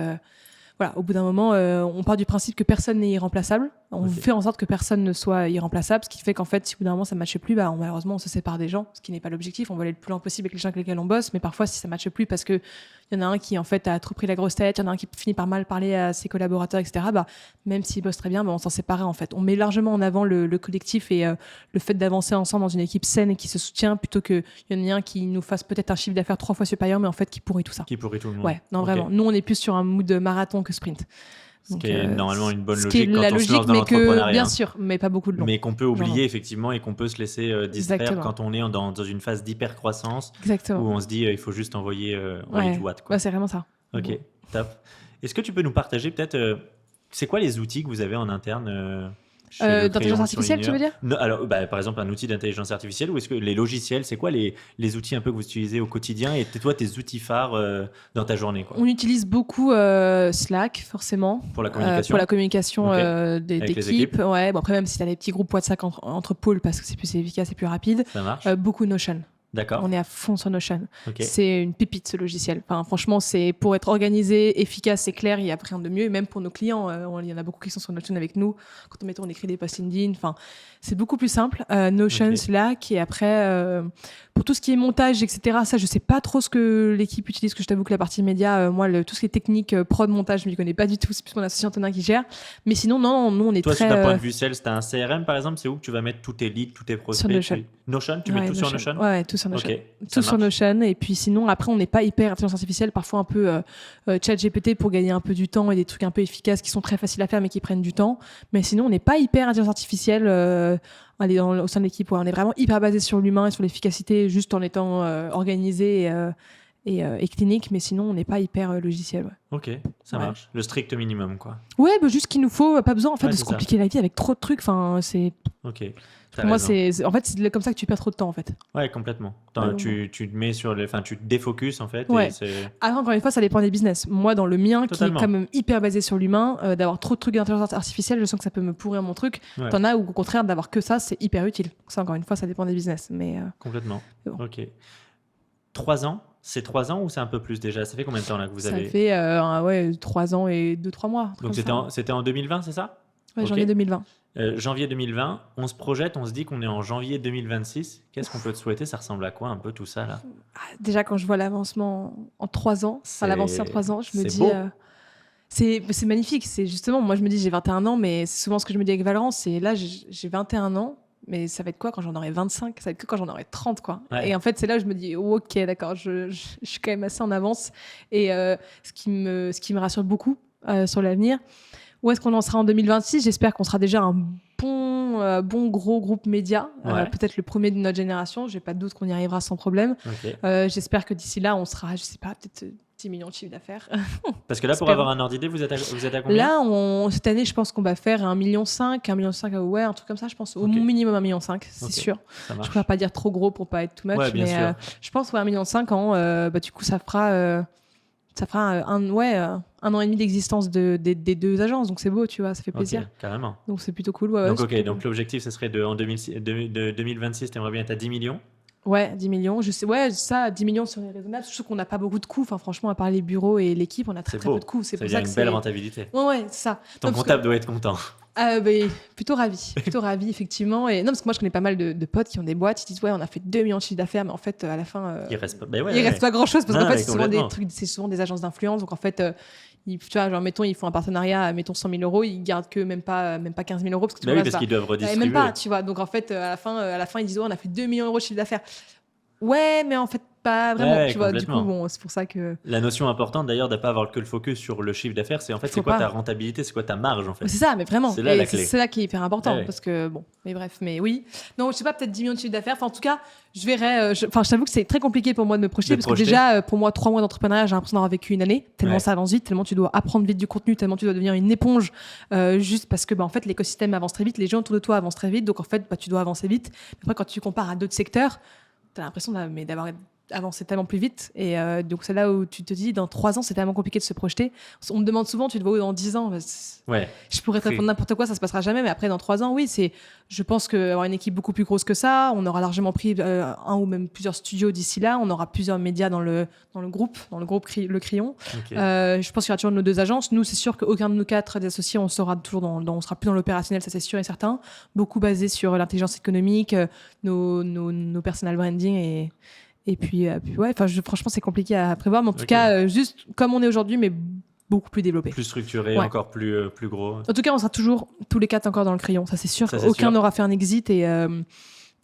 voilà, au bout d'un moment, on part du principe que personne n'est irremplaçable. On fait en sorte que personne ne soit irremplaçable, ce qui fait qu'en fait, si au bout d'un moment ça ne matche plus, malheureusement, on se sépare des gens, ce qui n'est pas l'objectif. On veut aller le plus loin possible avec les gens avec lesquels on bosse, mais parfois, si ça ne matche plus parce qu'il y en a un qui en fait a trop pris la grosse tête, il y en a un qui finit par mal parler à ses collaborateurs, etc., même s'ils bossent très bien, on s'en séparait en fait. On met largement en avant le collectif et le fait d'avancer ensemble dans une équipe saine et qui se soutient, plutôt qu'il y en ait un qui nous fasse peut-être un chiffre d'affaires 3 fois supérieur, mais en fait qui pourrit tout ça. Qui pourrit tout le monde. Ouais, non, vraiment. Nous, on est plus sur un mood marathon que sprint. Ce qui est normalement une bonne logique. Ce qui est la logique, mais que, bien sûr, mais pas beaucoup de long. Mais qu'on peut oublier effectivement et qu'on peut se laisser distraire quand on est dans une phase d'hyper-croissance. Exactement. Où on se dit il faut juste envoyer du watt. Ouais, c'est vraiment ça. Ok, top. Est-ce que tu peux nous partager peut-être, c'est quoi les outils que vous avez en interne d'intelligence artificielle, tu veux dire? Non, alors, par exemple, un outil d'intelligence artificielle, ou est-ce que les logiciels, c'est quoi les outils un peu que vous utilisez au quotidien et toi, tes outils phares dans ta journée, quoi? On utilise beaucoup Slack, forcément. Pour la communication. Pour la communication d'équipe. Ouais, après, même si tu as des petits groupes WhatsApp entre pôles, parce que c'est plus efficace et plus rapide. Ça marche. Beaucoup Notion. D'accord. On est à fond sur Notion. Okay. C'est une pépite, ce logiciel. Enfin, franchement, c'est pour être organisé, efficace et clair, il n'y a rien de mieux. Et même pour nos clients, il y en a beaucoup qui sont sur Notion avec nous. Quand on écrit des posts LinkedIn, enfin, c'est beaucoup plus simple. Notion, Slack, et après, pour tout ce qui est montage, etc., ça, je sais pas trop ce que l'équipe utilise, que je t'avoue que la partie média, moi, tout ce qui est technique, prod, montage, je m'y connais pas du tout. C'est plus mon associé Antonin qui gère. Mais sinon, non, nous, on est toi, très... Toi, d'un point de vue sales, tu as un CRM, par exemple, c'est où que tu vas mettre tous tes leads, tous tes prospects? Sur Notion. Notion, tu mets tout sur Notion? Ouais, tout sur Notion. Okay, tout sur Notion. Et puis sinon, après, on n'est pas hyper intelligence artificielle, parfois un peu chat GPT pour gagner un peu du temps et des trucs un peu efficaces qui sont très faciles à faire mais qui prennent du temps. Mais sinon, on n'est pas hyper intelligence artificielle au sein de l'équipe. Ouais. On est vraiment hyper basé sur l'humain et sur l'efficacité, juste en étant organisé et clinique. Mais sinon, on n'est pas hyper logiciel. Ouais. Ok, ça marche. Le strict minimum, quoi. Ouais, juste qu'il nous faut. Pas besoin en fait de se compliquer la vie avec trop de trucs. Enfin, c'est... Ok. Pour moi, c'est comme ça que tu perds trop de temps en fait. Ouais, complètement. Tu te mets tu te défocuses en fait. Ouais. Et alors, encore une fois, ça dépend des business. Moi, dans le mien, qui est quand même hyper basé sur l'humain, d'avoir trop de trucs d'intelligence artificielle, je sens que ça peut me pourrir mon truc. Ouais. T'en as où, au contraire, d'avoir que ça, c'est hyper utile. Ça, encore une fois, ça dépend des business. Mais, complètement. Bon. Ok. 3 ans, c'est 3 ans ou c'est un peu plus déjà? Ça fait combien de temps là que vous avez? Ça fait 3 ans et 2-3 mois. Donc c'était en 2020, c'est ça? Ouais, janvier 2020. Janvier 2020, on se projette, on se dit qu'on est en janvier 2026. Qu'est-ce qu'on peut te souhaiter? Ça ressemble à quoi un peu tout ça là? Déjà, quand je vois l'avancement en 3 ans, l'avancée en 3 ans, je me dis... c'est magnifique. C'est justement, moi je me dis j'ai 21 ans, mais c'est souvent ce que je me dis avec Valorant, c'est là j'ai 21 ans, mais ça va être quoi quand j'en aurai 25? Ça va être que quand j'en aurai 30, quoi. Ouais. Et en fait, c'est là où je me dis ok, d'accord, je suis quand même assez en avance. Et ce qui me rassure beaucoup sur l'avenir. Où est-ce qu'on en sera en 2026? J'espère qu'on sera déjà un bon gros groupe média, peut-être le premier de notre génération. J'ai pas de doute qu'on y arrivera sans problème. Okay. J'espère que d'ici là, on sera, je sais pas, peut-être 10 millions de chiffre d'affaires. Parce que là, pour avoir un ordre d'idée, vous êtes à combien? Là, cette année, je pense qu'on va faire 1,5 million, ouais, un truc comme ça, je pense. Au minimum 1,5 million, c'est sûr. Je ne préfère pas dire trop gros pour pas être too much, mais je pense 1,5 million du coup, ça fera un an et demi d'existence des 2 agences, donc c'est beau, tu vois, ça fait plaisir. Okay, carrément. Donc c'est plutôt cool. Donc l'objectif, ce serait en 2026, tu aimerais bien être à 10 millions? Ouais, 10 millions. Je sais, ouais, ça, 10 millions serait raisonnable. Je trouve qu'on n'a pas beaucoup de coûts. Enfin, franchement, à part les bureaux et l'équipe, on a très peu de coûts. C'est pour ça que une belle rentabilité. Ouais, c'est ça. Ton comptable doit être content. Plutôt ravi, effectivement. Et non, parce que moi, je connais pas mal de potes qui ont des boîtes. Ils disent, ouais, on a fait 2 millions de chiffre d'affaires, mais en fait, à la fin, il reste pas grand-chose parce qu'en fait, c'est souvent des agences d'influence. Donc, en fait, tu vois, genre, mettons, ils font un partenariat, mettons 100 000 euros, ils gardent que même pas 15 000 euros. Parce que qu'ils doivent redistribuer. Même pas, tu vois. Donc, en fait, à la fin, ils disent, ouais, on a fait 2 millions d'euros de chiffre d'affaires. Ouais, mais en fait, pas vraiment. Ouais, Tu vois, du coup, complètement. bon, c'est pour ça que. La notion importante d'ailleurs de ne pas avoir que le focus sur le chiffre d'affaires, c'est en fait Faut c'est quoi pas. ta rentabilité, c'est quoi ta marge en fait. C'est ça, mais vraiment. C'est là Et la clé. c'est là qui est hyper important. Ouais. Parce que, bon, mais bref, mais oui. Non, je sais pas, peut-être 10 millions de chiffre d'affaires. Enfin, en tout cas, je verrai. Enfin, je t'avoue que c'est très compliqué pour moi de me projeter. De Parce projeter. que déjà, pour moi, 3 mois d'entrepreneuriat, j'ai l'impression d'avoir vécu une année. Tellement Ouais. ça avance vite, tellement tu dois apprendre vite du contenu, tellement tu dois devenir une éponge. Juste parce que, en fait, l'écosystème avance très vite, les gens autour de toi avancent très vite. Donc, en fait, tu dois avancer vite. Après, quand tu compares à d'autres secteurs, tu as l'impression d'avoir avancé tellement plus vite. Et donc, c'est là où tu te dis, dans 3 ans, c'est tellement compliqué de se projeter. On me demande souvent, tu te vois où dans 10 ans? Ouais. Je pourrais te répondre n'importe quoi, ça se passera jamais. Mais après, dans 3 ans, oui, je pense qu'avoir une équipe beaucoup plus grosse que ça, on aura largement pris un ou même plusieurs studios d'ici là. On aura plusieurs médias dans le groupe Le Crayon. Ok. Je pense qu'il y aura toujours nos 2 agences. Nous, c'est sûr qu'aucun de nous 4 associés, on sera toujours on sera plus dans l'opérationnel, ça c'est sûr et certain. Beaucoup basé sur l'intelligence économique, nos personal branding et puis ouais. Enfin, franchement, c'est compliqué à prévoir, mais en tout Ok. cas, juste comme on est aujourd'hui, mais beaucoup plus développé. Plus structuré, Ouais. encore plus gros. En tout cas, on sera toujours tous les 4 encore dans le Crayon, ça c'est sûr. Ça, c'est Aucun sûr. n'aura fait un exit et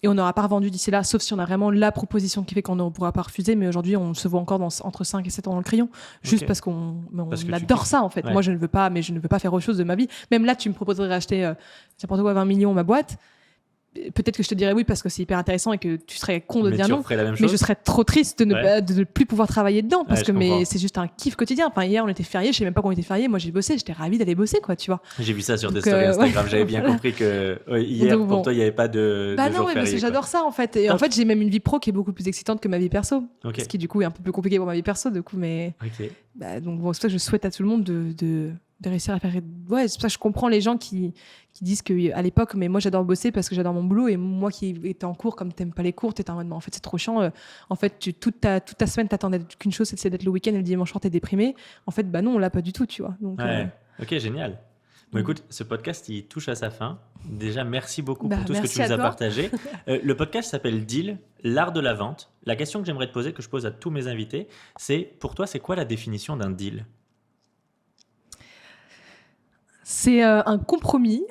on n'aura pas revendu d'ici là, sauf si on a vraiment la proposition qui fait qu'on ne pourra pas refuser. Mais aujourd'hui, on se voit encore entre 5 et 7 ans dans le Crayon, juste Ok. parce qu'on Parce que tu adore kiffes. ça en fait. Ouais. Moi, je ne veux pas faire autre chose de ma vie. Même là, tu me proposerais d'acheter n'importe quoi 20 millions ma boîte. Peut-être que je te dirais oui parce que c'est hyper intéressant et que tu serais con de Mais dire tu non. referais la même Mais chose. je serais trop triste de ne plus pouvoir travailler dedans parce Ouais, que je comprends. c'est juste un kiff quotidien. Enfin, hier, on était férié, je sais même pas qu'on était férié. Moi, j'ai bossé, j'étais ravie d'aller bosser, quoi, tu vois. J'ai vu ça sur des Donc, stories ouais. Instagram. J'avais bien compris que hier, Donc, pour bon. toi, il n'y avait pas de Bah jour non, ouais, parce férié, que quoi. j'adore ça en fait. Et Top. en fait, j'ai même une vie pro qui est beaucoup plus excitante que ma vie perso. Ok. Ce qui, du coup, est un peu plus compliqué pour ma vie perso, du coup. Mais Ok. donc, bon, c'est pour ça que je souhaite à tout le monde de réussir à faire. Ouais, c'est pour ça que je comprends les gens qui disent qu'à l'époque, mais moi, j'adore bosser parce que j'adore mon boulot. Et moi qui étais en cours, comme t'aimes pas les cours, t'es en mode, mais en fait, c'est trop chiant. En fait, toute ta semaine, t'attendais qu'une chose, c'est d'être le week-end et le dimanche soir, t'es déprimé. En fait, bah non, on l'a pas du tout, tu vois. Donc, Ouais. Ok, génial. Bon, écoute, ce podcast, il touche à sa fin. Déjà, merci beaucoup Bah, pour tout ce que merci tu nous à as toi. partagé. Le podcast s'appelle Deal, l'art de la vente. La question que j'aimerais te poser, que je pose à tous mes invités, c'est pour toi, c'est quoi la définition d'un deal? c'est un compromis.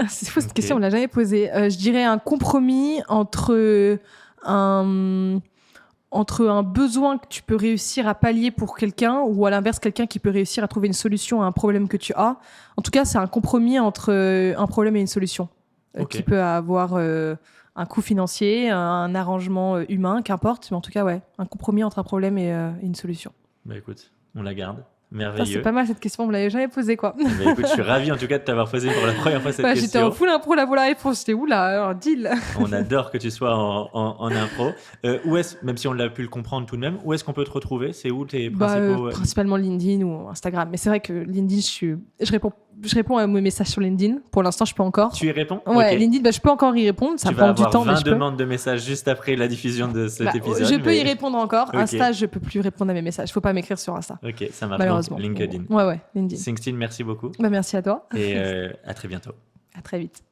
C'est fou cette Ok. question, on ne l'a jamais posée. Je dirais un compromis entre un besoin que tu peux réussir à pallier pour quelqu'un ou à l'inverse, quelqu'un qui peut réussir à trouver une solution à un problème que tu as. En tout cas, c'est un compromis entre un problème et une solution Ok. qui peut avoir un coût financier, un arrangement humain, qu'importe. Mais en tout cas, ouais, un compromis entre un problème et une solution. Bah écoute, on la garde. Putain, Merveilleux. c'est pas mal cette question, on me l'avait jamais posée, quoi. Bah écoute, je suis ravi en tout cas de t'avoir posé pour la première fois cette Ouais, j'étais question. en full impro, la voilà la réponse. J'étais où là, un deal. On adore que tu sois en impro. Où est-ce, même si on l'a pu le comprendre tout de même, où est-ce qu'on peut te retrouver? C'est où tes principaux... Principalement LinkedIn ou Instagram. Mais c'est vrai que LinkedIn, je réponds à mes messages sur LinkedIn. Pour l'instant, je peux encore. Tu y réponds? Ouais, Ok. LinkedIn, je peux encore y répondre. Ça Tu me vas prend du avoir temps, 20 mais je peux. demandes de messages juste après la diffusion de cet épisode. Je peux mais- y répondre encore. Ok. Insta, je peux plus répondre à mes messages. Faut pas m'écrire sur Insta. Ok, ça marche. Malheureusement. Donc, LinkedIn. Ouais, LinkedIn. Sixtine, merci beaucoup. Bah, merci à toi. Et à très bientôt. À très vite.